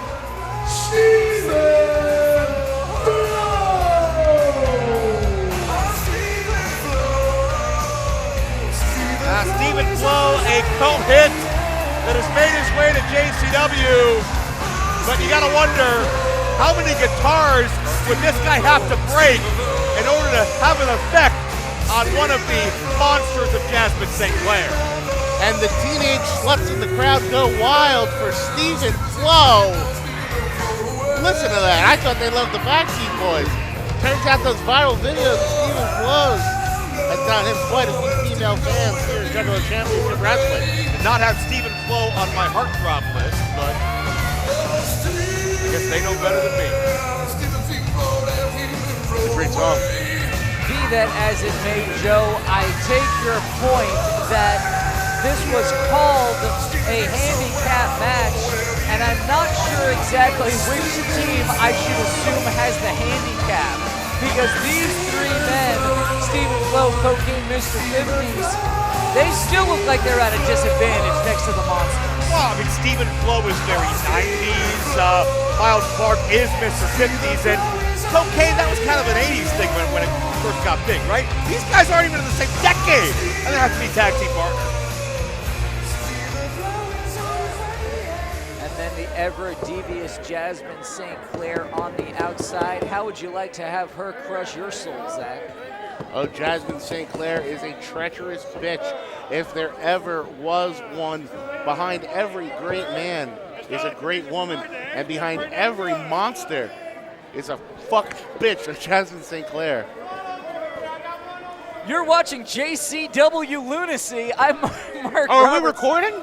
Steven Stephen Flo, a co-hit that has made his way to JCW, but you gotta wonder, how many guitars would this guy have to break in in order to have an effect on one of the monsters of Jasmine St. Clair. And the teenage sluts in the crowd go wild for Stephen Flo. Listen to that. I thought they loved the Backseat Boys. Turns out those viral videos of Stephen Flo's has gotten him quite a few female fans here in Juggalo Championship Wrestling. Did not have Stephen Flo on my heartthrob list, but I guess they know better than me. It's a great song. Be that as it may, Joe, I take your point that this was called a handicap match, and I'm not sure exactly which team I should assume has the handicap, because these three men, Stephen Flo, Cocaine Mr. 50s, they still look like they're at a disadvantage next to the Monsters. Well, I mean, Stephen Flo is very 90s, Miles Clark is Mr. 50s, and Cocaine, that was kind of an 80s thing when it first got big, right? These guys aren't even in the same decade, and they have to be tag team partners. And then the ever-devious Jasmine St. Clair on the outside. How would you like to have her crush your soul, Zach? Oh, Jasmine St. Clair is a treacherous bitch, if there ever was one. Behind every great man is a great woman, and behind every monster is a fuck bitch of Jasmine St. Clair. You're watching JCW Lunacy. I'm Mark Oh, are Roberts, we recording?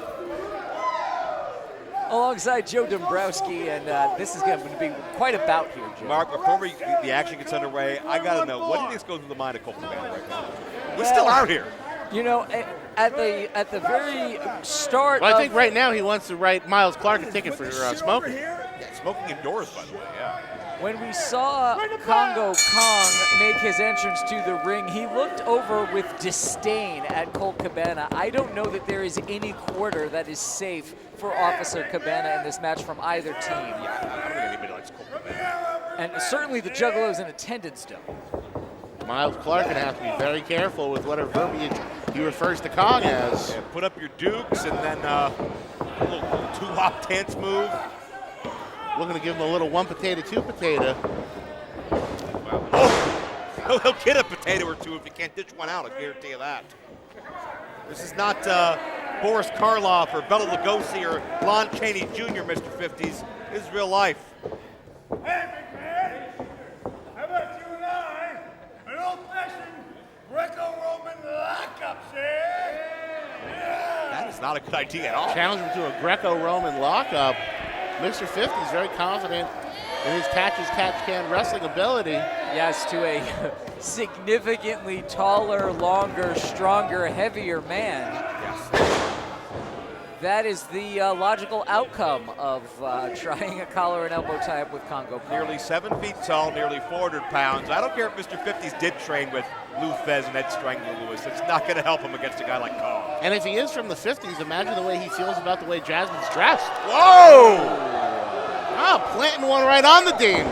alongside Joe Dombrowski, and this is going to be quite a bout here, Joe. Mark, before the action gets underway, I got to know, what do you think's going through the mind of Cole Cabana right now? He's still out here. You know, at the very start Well, I think right now he wants to write Miles Clark a ticket for smoking. Yeah, smoking indoors, by the way, yeah. when we saw Congo Kong make his entrance to the ring, he looked over with disdain at Cole Cabana. I don't know that there is any quarter that is safe for Officer Cabana in this match from either team. Yeah, I don't think anybody likes Cole Cabana. And certainly the Juggalos in attendance don't. Miles Clark going to have to be very careful with whatever verbiage he refers to Kong as. Yeah, put up your dukes and then a little two-hop dance move. Looking to give him a little one potato, two potato. Oh, he'll get a potato or two if he can't ditch one out, I guarantee you that. This is not Boris Karloff or Bela Lugosi or Lon Chaney Jr., Mr. 50s. This is real life. Hey, big man! How about you and I? An old-fashioned Greco-Roman lockup, sir? That is not a good idea at all. Challenge him to a Greco-Roman lockup. Mr. 50 is very confident in his catch-as-catch-can wrestling ability. Yes, to a significantly taller, longer, stronger, heavier man. Yes. That is the logical outcome of trying a collar and elbow tie-up with Congo. Nearly 7 feet tall, nearly 400 pounds. I don't care if Mr. 50s did train with Lou Fez and Ed Strangler Lewis. It's not going to help him against a guy like Kong. And if he is from the 50s, imagine the way he feels about the way Jasmine's dressed. Whoa! Oh, planting one right on the Dean.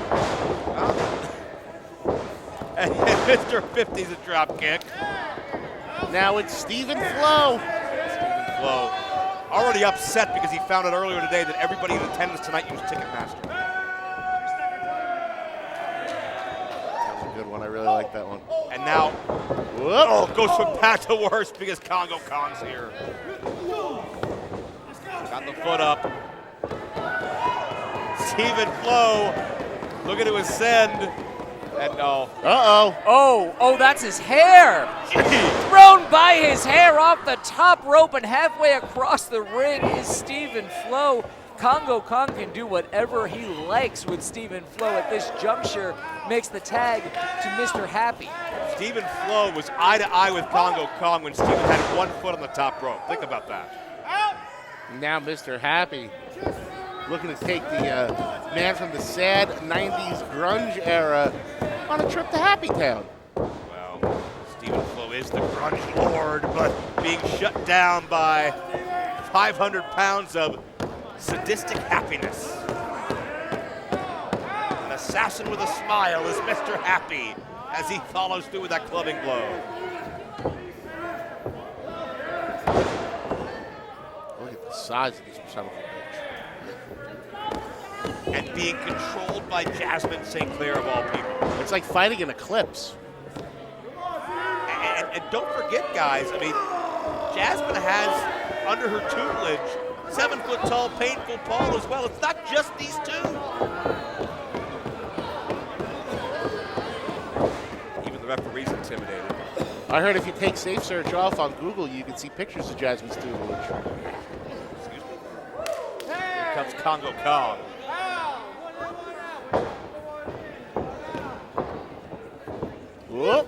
And Mr. 50's a drop kick. Now it's Stephen Flo. Stephen Flo. Already upset because he found out earlier today that everybody in attendance tonight used Ticketmaster. That was a good one. I really like that one. And now, oh, goes from bad to worse because Congo Kong's here. Got the foot up. Stephen Flo looking to ascend. And no. Uh-oh. Oh, that's his hair! Thrown by his hair off the top rope and halfway across the ring is Stephen Flo. Congo Kong can do whatever he likes with Stephen Flo at this juncture. Makes the tag to Mr. Happy. Stephen Flo was eye to eye with Congo Kong when Stephen had 1 foot on the top rope. Think about that. Now Mr. Happy looking to take the man from the sad 90s grunge era on a trip to Happy Town. Well, Stephen Flo is the grunge lord, but being shut down by 500 pounds of sadistic happiness. An assassin with a smile is Mr. Happy as he follows through with that clubbing blow. Look at the size of this son of a bitch. And being controlled by Jasmine St. Clair of all people. It's like fighting an eclipse. And don't forget, guys, I mean, Jasmine has under her tutelage 7-foot-tall, Painful Paul as well. It's not just these two. Even the referee's intimidated. I heard if you take Safe Search off on Google, you can see pictures of Jasmine's tutelage. Excuse me? Here comes Congo Kong. Whoop.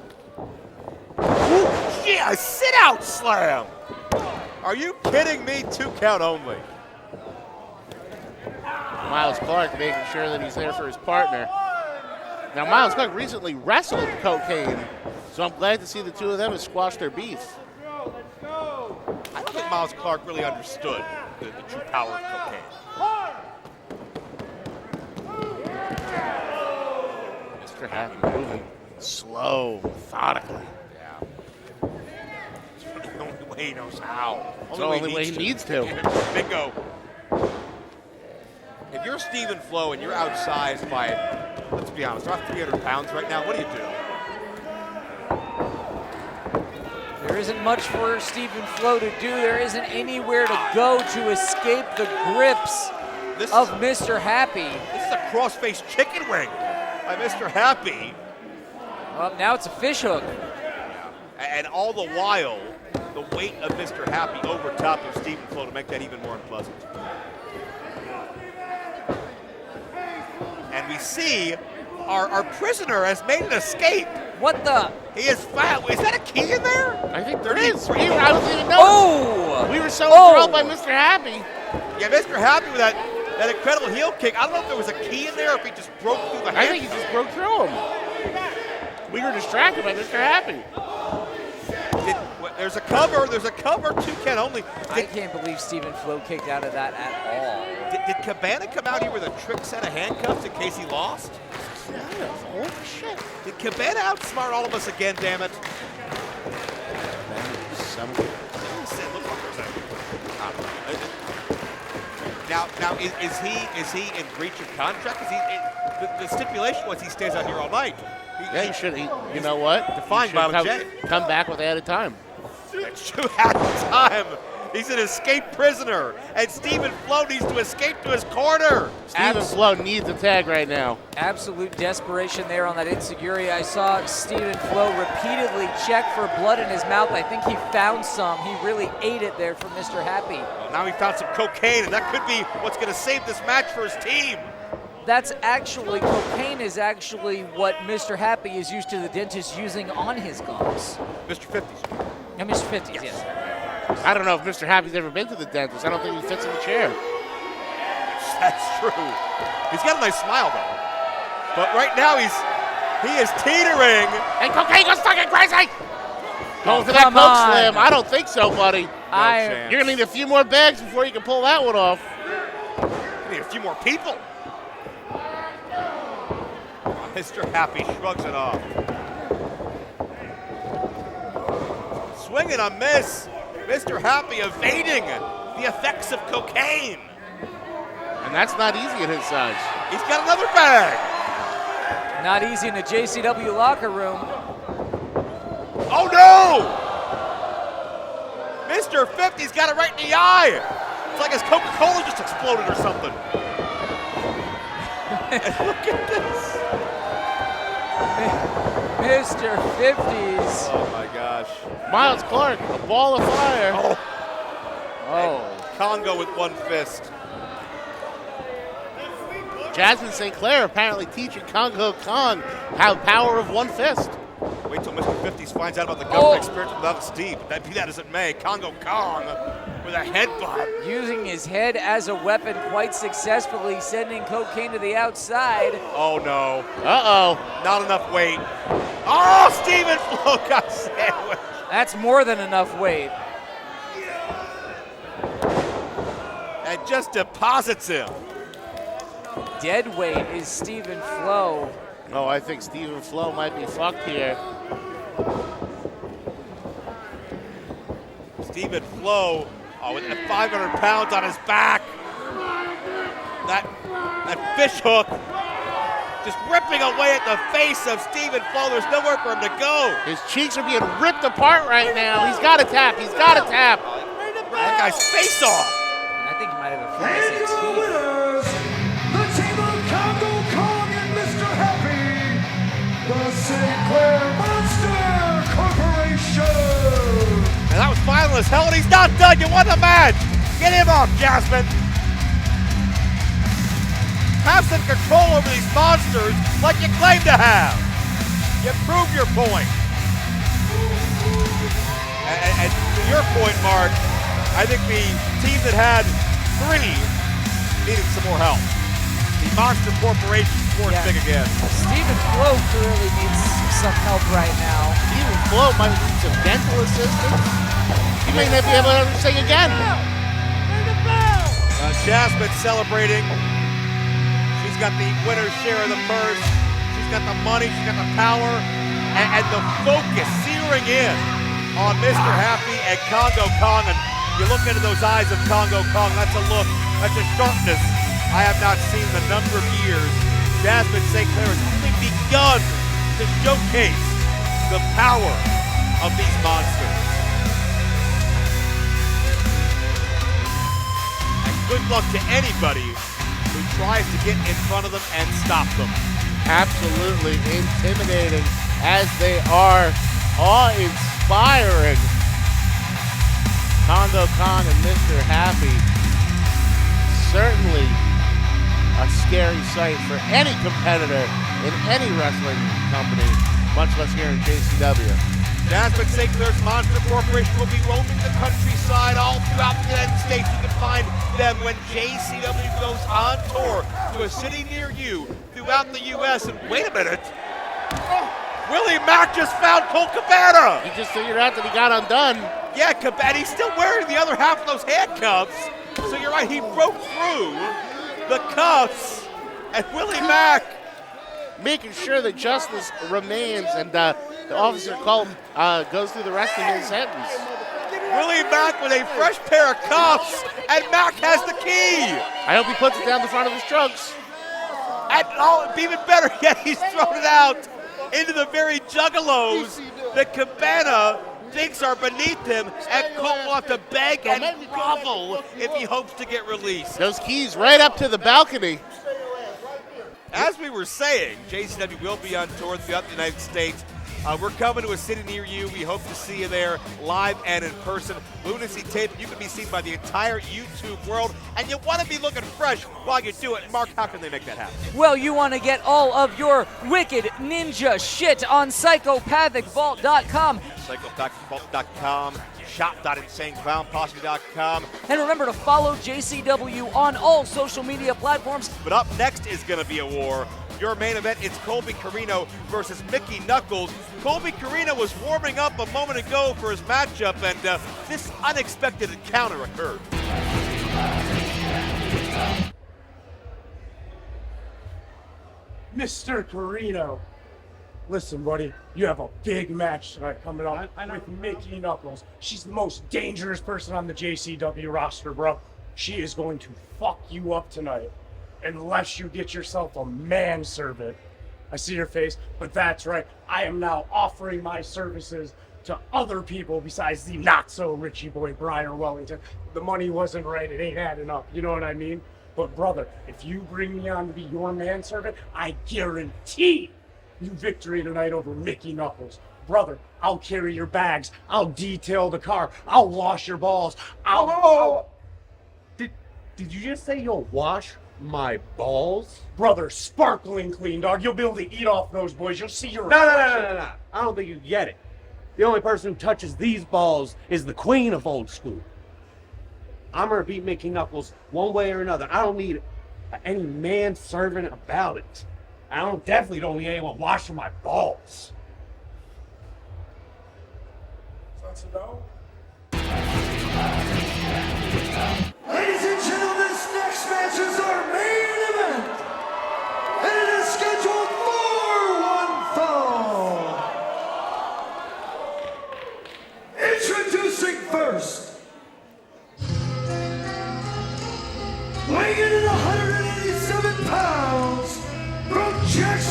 Ooh, yeah, a sit-out slam. Are you kidding me? 2 count only. Miles Clark making sure that he's there for his partner. Now, Miles Clark recently wrestled Cocaine, so I'm glad to see the two of them have squashed their beef. I don't think Miles Clark really understood the true power of cocaine. Mr. Happy moving slow, methodically. Yeah. It's the only way he knows how. It's the only way he needs to. Bingo. If you're Stephen Flo and you're outsized by, let's be honest, about 300 pounds right now, what do you do? There isn't much for Stephen Flo to do. There isn't anywhere to go to escape the grips of Mr. Happy. This is a cross-face chicken wing by Mr. Happy. Well, now it's a fish hook. And all the while, the weight of Mr. Happy over top of Stephen Flo to make that even more unpleasant. And we see our prisoner has made an escape. What the? He is found. Is that a key in there? I think there is. I don't even know. Oh! We were so enthralled by Mr. Happy. Yeah, Mr. Happy with that incredible heel kick. I don't know if there was a key in there or if he just broke through the hand. I think he just broke through him. We were distracted by Mr. Happy. There's a cover. There's a cover. 2 count only. I can't believe Stephen Flo kicked out of that at all. Did Cabana come out here with a trick set of handcuffs in case he lost? Holy shit. Did Cabana outsmart all of us again, damn it? Now is he in breach of contract? The stipulation was he stays out here all night. Yeah, he should. You know what? Defined by the come back with added time. It's true at the time. He's an escaped prisoner, and Stephen Flo needs to escape to his corner. Stephen Flo needs a tag right now. Absolute desperation there on that Insecurity. I saw Stephen Flo repeatedly check for blood in his mouth. I think he found some. He really ate it there from Mr. Happy. Well, now he found some cocaine, and that could be what's going to save this match for his team. That's actually, cocaine is actually what Mr. Happy is used to the dentist using on his gums. Mr. 50s. Yeah, Mr. 50s, yes. I don't know if Mr. Happy's ever been to the dentist. I don't think he fits in the chair. That's true. He's got a nice smile, though. But right now, he is teetering. And Cocaine goes fucking crazy! Going for that Coke Slam. I don't think so, buddy. You're going to need a few more bags before you can pull that one off. You need a few more people. Mr. Happy shrugs it off. Swing and a miss. Mr. Happy evading the effects of cocaine. And that's not easy at his size. He's got another bag. Not easy in the JCW locker room. Oh no! Mr. 50's got it right in the eye. It's like his Coca-Cola just exploded or something. And look at this. Mr. 50s. Oh my gosh. Miles Clark, a ball of fire. Oh. Congo with one fist. Jasmine St. Clair apparently teaching Congo Kong how power of one fist. Wait till Mr. 50s finds out about the government experience without Steve. Be that as it may, Congo Kong with a headbutt. Using his head as a weapon quite successfully, sending Cocaine to the outside. Oh no. Uh-oh. Not enough weight. Oh, Stephen Flo got sandwiched. That's more than enough weight. And just deposits him. Dead weight is Stephen Flo. Oh, I think Stephen Flo might be fucked here. Stephen Flo, with 500 pounds on his back. That fish hook. just ripping away at the face of Stephen Flo. There's nowhere for him to go. His cheeks are being ripped apart right now. He's got to tap. He's got to tap. That guy's face off. I think he might have a And few your winners, the team of Congo Kong and Mr. Happy, the Sinclair Monster Corporation. And that was final as hell, and he's not done. You won the match. Get him off, Jasmine. Have some control over these monsters like you claim to have. You prove your point. And to your point, Mark, I think the team that had 3 needed some more help. The Monster Corporation scored big again. Stephen Flo clearly needs some help right now. Stephen Flo might need some dental assistance. He may not be able to ever sing again. Jasmine celebrating. She's got the winner's share of the purse. She's got the money. She's got the power. And the focus searing in on Mr. Happy and Congo Kong. And you look into those eyes of Congo Kong, that's a look, that's a sharpness I have not seen in a number of years. Jasmine St. Clair has only begun to showcase the power of these monsters. And good luck to anybody who tries to get in front of them and stop them. Absolutely intimidating as they are, awe-inspiring. Congo Kong and Mr. Happy, certainly a scary sight for any competitor in any wrestling company, much less here in JCW. Jasmine St. Clair's Monster Corporation will be roaming the countryside all throughout the United States. You can find them when JCW goes on tour to a city near you throughout the U.S. And wait a minute, Willie Mack just found Colt Cabana. He just figured out that he got undone. Yeah, Cabana, he's still wearing the other half of those handcuffs. So you're right, he broke through the cuffs, and Willie Mack making sure that justice remains, and the officer Colt goes through the rest of his sentence. Willie Mack with a fresh pair of cuffs, and Mack has the key. I hope he puts it down the front of his trunks. And even better yet, he's thrown it out into the very juggalos that Cabana thinks are beneath him, and Colt will have to beg and grovel if he hopes to get released. Those keys right up to the balcony. As we were saying, JCW will be on tour throughout the United States. We're coming to a city near you. We hope to see you there live and in person. Lunacy Tape, you can be seen by the entire YouTube world, and you want to be looking fresh while you do it. Mark, how can they make that happen? Well, you want to get all of your wicked ninja shit on psychopathicvault.com. Psychopathicvault.com, shop.insaneclownposse.com. And remember to follow JCW on all social media platforms. But up next is going to be a war. Your main event, it's Colby Carino versus Mickey Knuckles. Colby Carino was warming up a moment ago for his matchup, and this unexpected encounter occurred. Mr. Carino, listen, buddy, you have a big match tonight coming up with Mickey Knuckles. She's the most dangerous person on the JCW roster, bro. She is going to fuck you up tonight. Unless you get yourself a manservant. I see your face, but that's right. I am now offering my services to other people besides the not-so-richy boy, Brian Wellington. The money wasn't right. It ain't adding up. You know what I mean? But, brother, if you bring me on to be your manservant, I guarantee you victory tonight over Mickey Knuckles. Brother, I'll carry your bags. I'll detail the car. I'll wash your balls. Did you just say you'll wash my balls? Brother, sparkling clean, dog. You'll be able to eat off those boys. You'll see your No. I don't think you get it. The only person who touches these balls is the queen of old school. I'm gonna beat Mickey Knuckles one way or another. I don't need any manservant about it. I definitely don't need anyone washing my balls. That's a no? Ladies and gentlemen, this next match is our main event. And it is scheduled for one fall. Introducing first. Weighing in at 187 pounds from Jackson,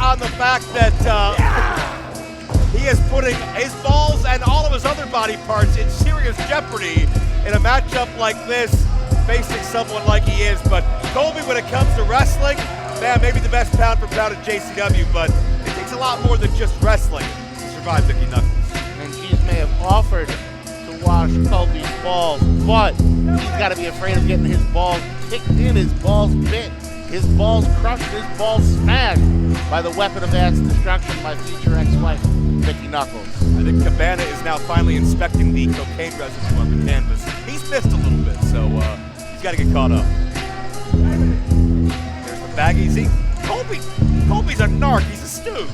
on the fact that he is putting his balls and all of his other body parts in serious jeopardy in a matchup like this, facing someone like he is. But Colby, when it comes to wrestling, man, maybe the best pound for pound at JCW, but it takes a lot more than just wrestling to survive Mickey Knuckles. And Cheese may have offered to wash Colby's balls, but he's got to be afraid of getting his balls kicked in, his balls bit, his balls crushed, his balls smashed by the weapon of mass destruction, my future ex-wife, Mickey Knuckles. I think Cabana is now finally inspecting the cocaine residue on the canvas. He's missed a little bit, so he's got to get caught up. There's the bag easy. Colby's a narc. He's a stooge.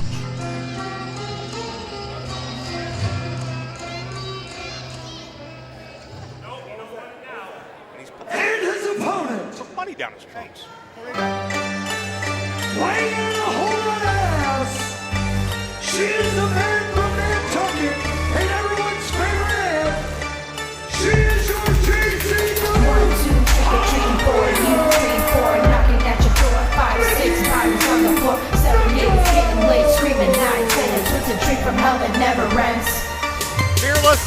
And his opponent, Put money down his trunks. weighing in a whole lot of ass. She is the man from Nantucket and everyone's favorite. She is your JCW. 1, 2, 3, 4, knocking at your door. 5, 6, bodies on the floor. 7, 8, getting late, screaming 9, 10. It's a drink from hell that never ends. Fearless,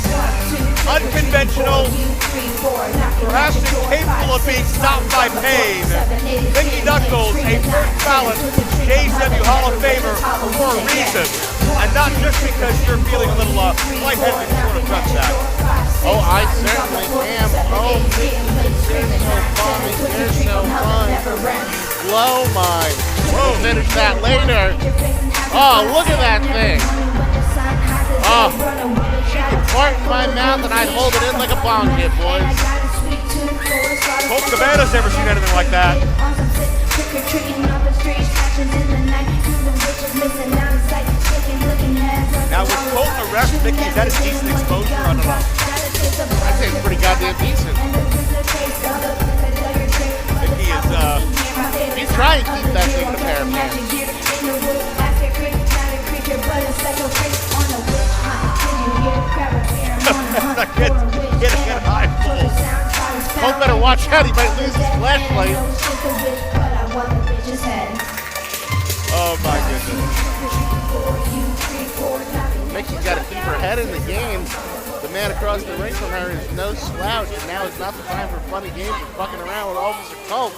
unconventional, perhaps incapable of being stopped by pain. Mickey Knuckles, a first ballot JCW Hall of Famer for a reason, and not just because you're feeling a little lightheaded and short of breath back. Oh, I certainly am. Oh, Mickey, you're so fun. Blow mine. We'll finish that later. Oh, look at that thing. Oh, she can fart in my mouth and I'd hold it in like a bong hit, boys. Colt Cabana's never seen anything like that. Now, with Colt arrest Mickey, is that a decent exposure? I don't know. I'd say it's pretty goddamn decent. Mickey is, he's trying to keep that thing in a pair of pants. Get high. Colt better watch out, he might lose his flashlight. Oh my goodness. Mickey's got to keep her head in the game. The man across the ring from her is no slouch, and now is not the time for funny games or fucking around with Officer Colt.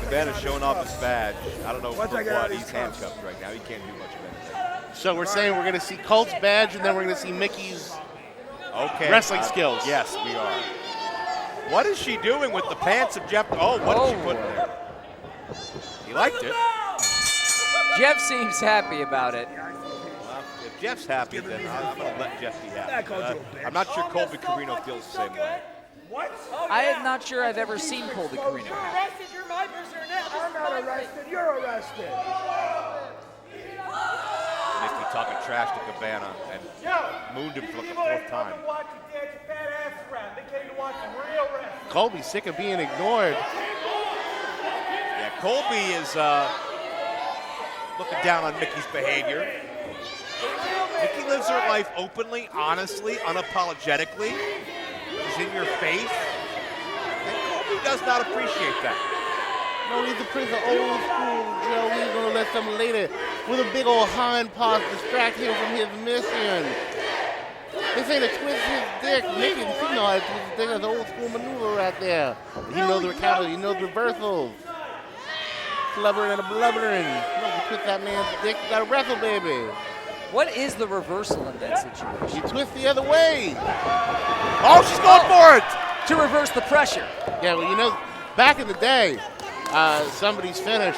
Cabana's showing off his badge. I don't know for what. He's handcuffed right now. He can't do much of anything. So we're saying we're going to see Colt's badge, and then we're going to see Mickey's wrestling skills. Yes, we are. What is she doing with the pants of Jeff? Oh, what did she put in there? He liked it. Jeff seems happy about it. Well, if Jeff's happy, then I'm going to let Jeff be happy. I'm not sure Colby Carino feels the same way. I am not sure I've ever seen Colby Carino. arrested, you're my prisoner now. I'm not arrested, you're arrested. Mickey talking trash to Cabana and mooned him for like the fourth time. Colby's sick of being ignored. Yeah, Colby is looking down on Mickey's behavior. Mickey lives her life openly, honestly, unapologetically. She's in your face. And Colby does not appreciate that. No need to play the old school, Joe. We're going to let some lady with a big old hind paws distract him from his mission. This ain't a twist his dick. Mickey, you know how to twist his dick. That's an old school maneuver right there. He knows the recovery. He knows the reversals. Blubbering and a blubbering. You know, you twist that man's dick, you got a wrestle, baby. What is the reversal in that situation? You twist the other way. Oh, she's going for it! To reverse the pressure. Yeah, well, you know, back in the day, somebody's finish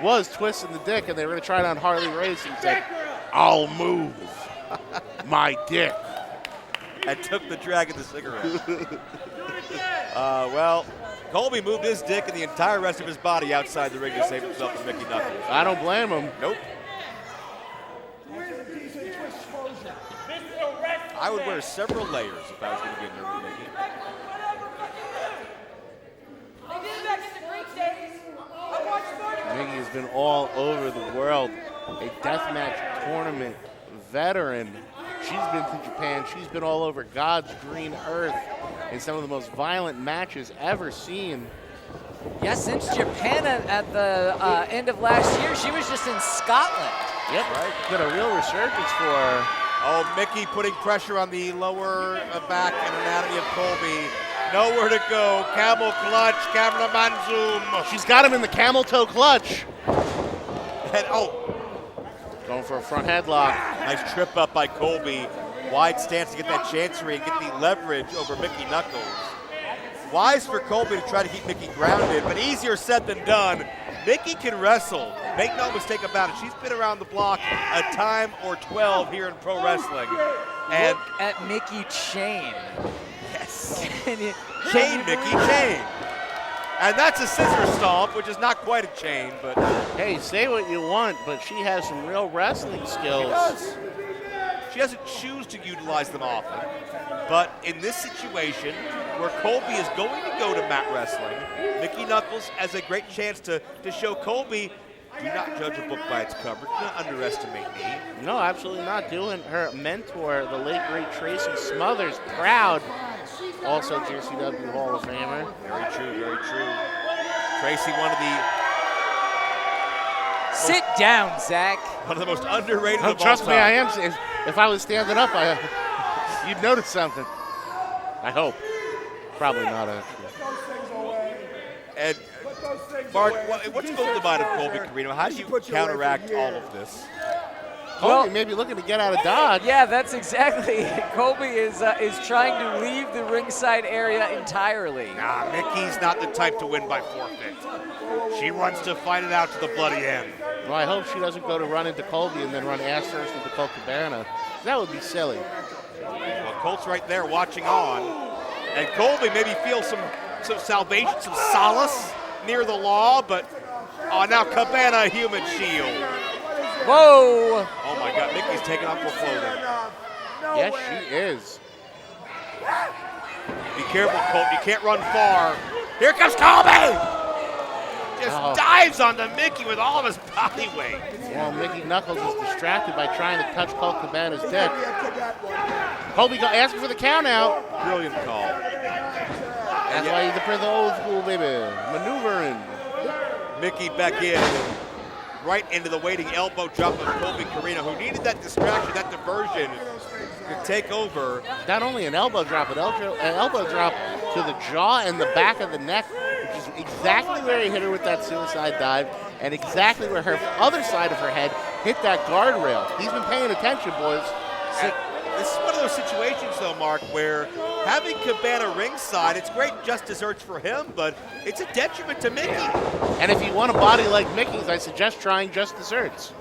was twisting the dick, and they were going to try it on Harley Race, and said, I'll move my dick. And took the drag of the cigarette. Well, Colby moved his dick and the entire rest of his body outside the ring to save himself from Mickey Knuckles. I don't blame him. Nope. I would wear several layers if I was going to be in there with Mickey. Mickey has been all over the world, a deathmatch tournament veteran. She's been to Japan. She's been all over God's green earth in some of the most violent matches ever seen. Yeah, since Japan at the end of last year, she was just in Scotland. Yep, right. Been a real resurgence for her. Oh, Mickey putting pressure on the lower back and anatomy of Colby. Nowhere to go. Camel clutch, cameraman zoom. She's got him in the camel toe clutch. And going for a front headlock. Nice trip up by Colby. Wide stance to get that chancery and get the leverage over Mickey Knuckles. Wise for Colby to try to keep Mickey grounded, but easier said than done. Mickey can wrestle. Make no mistake about it. She's been around the block a time or 12 here in pro wrestling. And look at Mickey chain. Yes. Chain, Mickey, chain. And that's a scissor stomp, which is not quite a chain, but. Hey, say what you want, but she has some real wrestling skills. She does. She doesn't choose to utilize them often. But in this situation, where Colby is going to go to mat wrestling, Mickey Knuckles has a great chance to show Colby, do not judge a book by its cover. Do not underestimate me. No, absolutely not. Doing her mentor, the late great Tracy Smothers, proud. Also JCW Hall of Famer. Very true, very true. Tracy, one of the... Sit down, Zach. One of the most underrated Oh, of all trust me, I time. am. If I was standing up, you'd notice something. I hope. Probably not, actually. And Mark, what's going to the mind of Colby Carino? How do you counteract all of this? Colby maybe looking to get out of Dodge. Yeah, that's exactly. Colby is trying to leave the ringside area entirely. Nah, Mickey's not the type to win by forfeit. She wants to fight it out to the bloody end. Well, I hope she doesn't go to run into Colby and then run ass first into Colt Cabana. That would be silly. Well, Colt's right there watching on. And Colby maybe feels some salvation, some solace near the law, but now Cabana human shield. Whoa! Oh my God, Mickey's taking off her clothing. Yes, she is. Be careful, Colt. You can't run far. Here comes Colby! Just dives onto Mickey with all of his body weight. Well, Mickey Knuckles is distracted by trying to touch Colt Cabana's dick. Colby asking for the count out. Brilliant call. That's why he's the old school, baby. Maneuvering. Mickey back in. Right into the waiting elbow drop of Colby Carino, who needed that distraction, that diversion to take over. Not only an elbow drop, but an elbow drop to the jaw and the back of the neck, which is exactly where he hit her with that suicide dive, and exactly where her other side of her head hit that guardrail. He's been paying attention, boys. This is one of those situations, though, Mark, where having Cabana ringside, it's great just desserts for him, but it's a detriment to Mickey. And if you want a body like Mickey's, I suggest trying just desserts.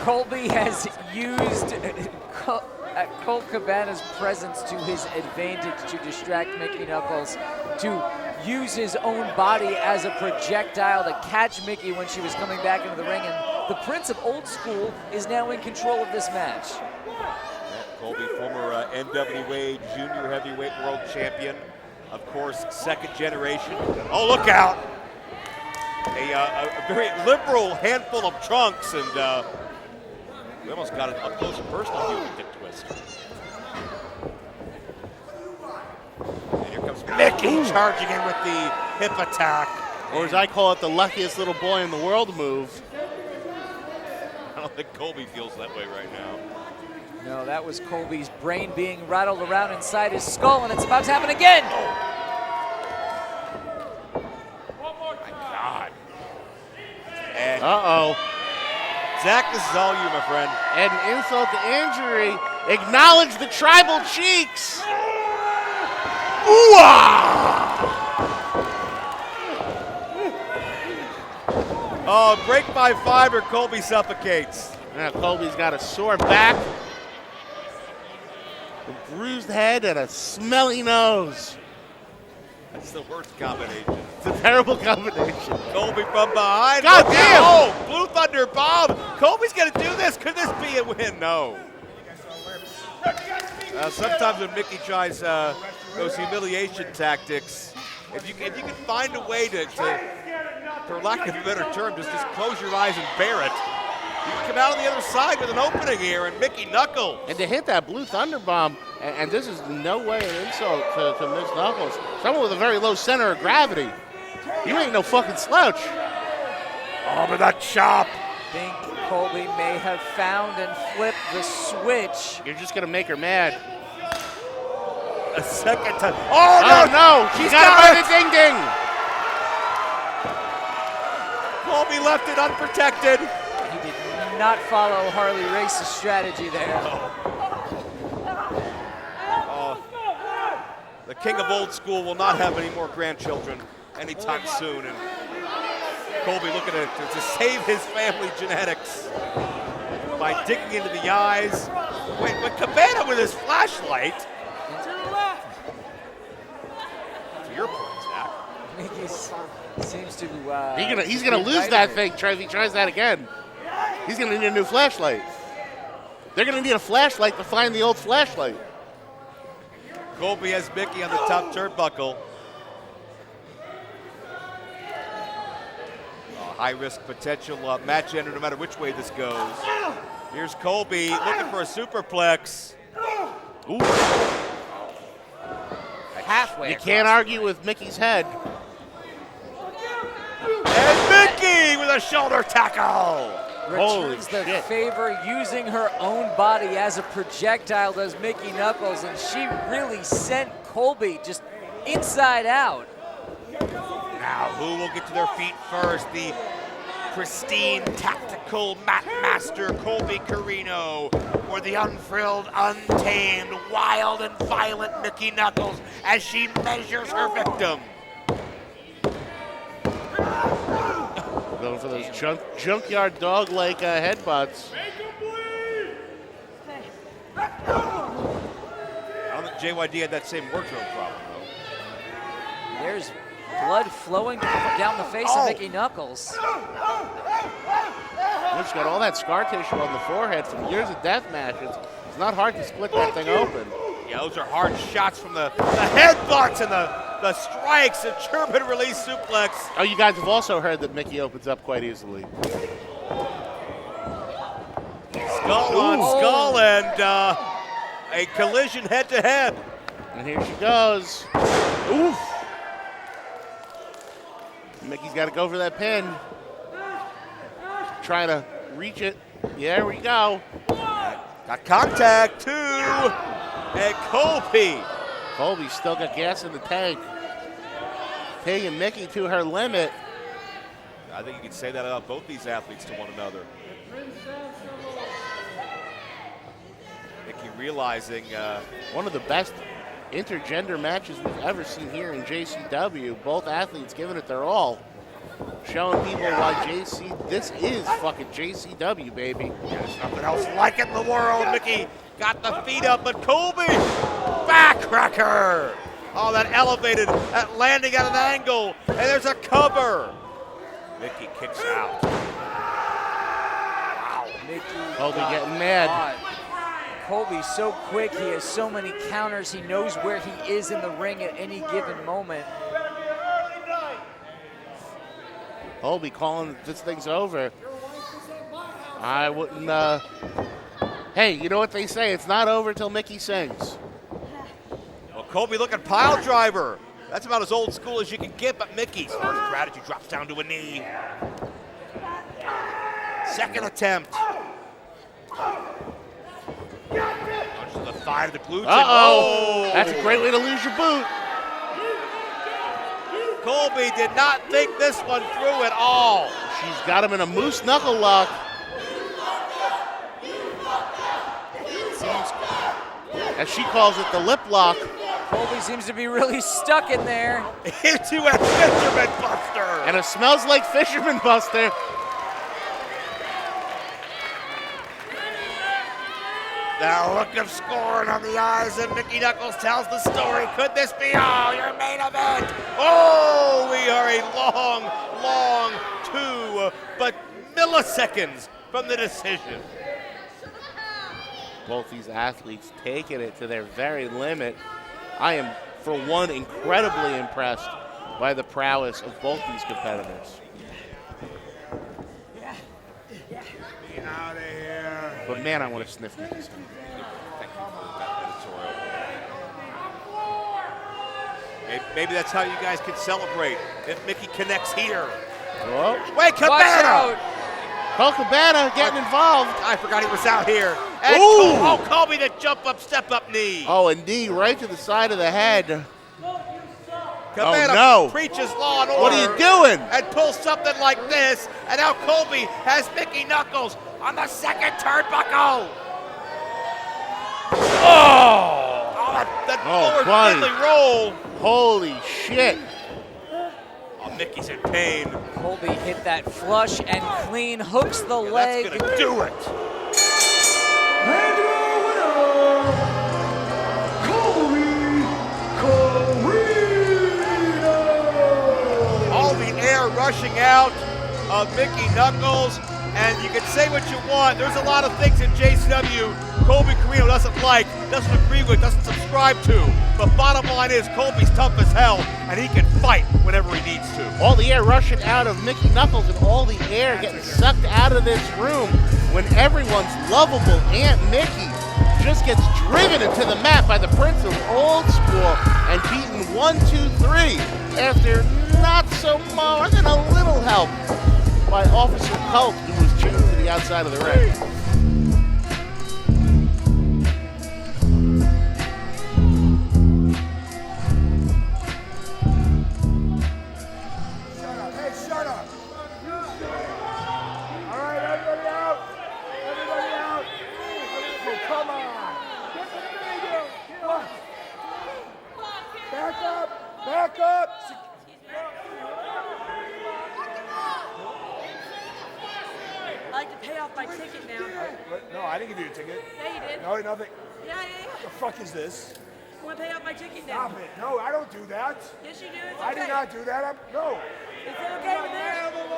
Colby has used Colt Cabana's presence to his advantage to distract Mickey Knuckles, to use his own body as a projectile to catch Mickey when she was coming back into the ring, and the Prince of Old School is now in control of this match. Colby, former NWA Junior Heavyweight World Champion. Of course, second generation. Oh, look out! A very liberal handful of trunks, and we almost got an up-close and personal view of the dick twist. And here comes Mickey charging in with the hip attack. Or as I call it, the luckiest little boy in the world move. I don't think Colby feels that way right now. No, that was Colby's brain being rattled around inside his skull, and it's about to happen again. Oh my God. And Zach, this is all you, my friend. And insult to injury, acknowledge the tribal cheeks. Oh, break by fiber, Colby suffocates. Now Colby's got a sore back, a bruised head, and a smelly nose. That's the worst combination. It's a terrible combination. Colby from behind. God Look damn! out. Oh, Blue Thunder Bomb. Colby's going to do this. Could this be a win? No. Sometimes when Mickey tries those humiliation tactics, if you can find a way to, for lack of a better term, just close your eyes and bear it, you can come out on the other side with an opening here, and Mickey Knuckles. And to hit that Blue Thunder Bomb, and this is no way an insult to Miss Knuckles, someone with a very low center of gravity. You ain't no fucking slouch. Oh, but that chop. I think Colby may have found and flipped the switch. You're just gonna make her mad. A second time. Oh, no. No, she's got it by the ding-ding. Colby left it unprotected. He did not follow Harley Race's strategy there. The king of old school will not have any more grandchildren anytime soon. And Colby looking to save his family genetics by digging into the eyes. Wait, but Cabana with his flashlight. To your point, Zach. Mickey seems to. He's gonna lose that thing if he tries that again. He's gonna need a new flashlight. They're gonna need a flashlight to find the old flashlight. Colby has Mickey on the top turnbuckle. High risk potential match ender no matter which way this goes. Here's Colby looking for a superplex. Ooh. Halfway. You can't argue with Mickey's head. And Mickey with a shoulder tackle. Returns the favor using her own body as a projectile, does Mickey Knuckles, and she really sent Colby just inside out. Now, who will get to their feet first? The pristine, tactical mat master Colby Carino, or the unfrilled, untamed, wild, and violent Mickey Knuckles as she measures her victim. Going for those junkyard dog-like headbutts. I don't think JYD had that same wardrobe problem, though. There's blood flowing down the face of Mickey Knuckles. She's got all that scar tissue on the forehead from years of death matches. It's not hard to split that thing open. Yeah, those are hard shots from the headbutts and the strikes, a German release suplex. Oh, you guys have also heard that Mickey opens up quite easily. Skull on skull and a collision head to head. And here she goes. Oof. Mickey's got to go for that pin. Trying to reach it. There we go. Got contact too. And Colby's still got gas in the tank. Taking Mickey to her limit. I think you can say that about both these athletes to one another. Mickey realizing one of the best intergender matches we've ever seen here in JCW. Both athletes giving it their all. Showing people why this is fucking JCW, baby. There's nothing else like it in the world. Mickey got the feet up, but Colby, backcracker. Oh, that elevated, that landing at an angle, and there's a cover. Mickey kicks out. Wow. Mickey Colby getting mad. Colby's so quick, he has so many counters, he knows where he is in the ring at any given moment. Colby calling this thing's over. I wouldn't, hey, you know what they say, it's not over till Mickey sings. Well, Colby looking pile driver. That's about as old school as you can get, but Mickey's first strategy drops down to a knee. Second attempt. Punch to the thigh of the glutes. Uh-oh. That's a great way to lose your boot. Colby did not think this one through at all. She's got him in a moose knuckle lock. As she calls it, the lip lock. Colby seems to be really stuck in there. Into a fisherman buster. And it smells like fisherman buster. The look of scorn on the eyes of Mickey Knuckles tells the story. Could this be all your main event? Oh, we are a long 2 but milliseconds from the decision. Both these athletes taking it to their very limit. I am, for one, incredibly impressed by the prowess of both these competitors. Get out of here. But man, I want to sniff these. Thank you for that editorial. Maybe that's how you guys can celebrate if Mickey connects here. Whoa. Wait, Watch Cabana! out. Cole Cabana getting involved. I forgot he was out here. And Ooh. Colby the jump up, step up knee. Oh, a knee right to the side of the head. Cabana no. preaches law and order. What are you doing? And pulls something like this. And now Colby has Mickey Knuckles on the second turnbuckle. That forward buddy. fiddly roll. Holy shit. Oh, Mickey's in pain. Colby hit that flush and clean, hooks the leg. That's gonna do it. And your winner, Colby Corino. All the air rushing out of Mickey Knuckles, and you can say what you want. There's a lot of things in JCW Colby Corino doesn't like, doesn't agree with, doesn't subscribe to. But bottom line is Colby's tough as hell, and he can fight whenever he needs to. All the air rushing out of Mickey Knuckles and all the air getting sucked out of this room when everyone's lovable Aunt Mickey just gets driven into the mat by the Prince of Old School and beaten 1-2-3 after not so more than a little help by Officer Colt, who was chained to the outside of the ring. Hey, shut up. All right, everybody out. Everybody out. Oh, come on. What? Back up. Back up. I'd like to pay off my ticket now. No, I didn't give you a ticket. Yeah, you did. No, nothing. Yeah. What the fuck is this? I want to pay off my ticket now. Stop it. No, I don't do that. Yes, you do. It's okay. I did not do that. No. Is it okay with this?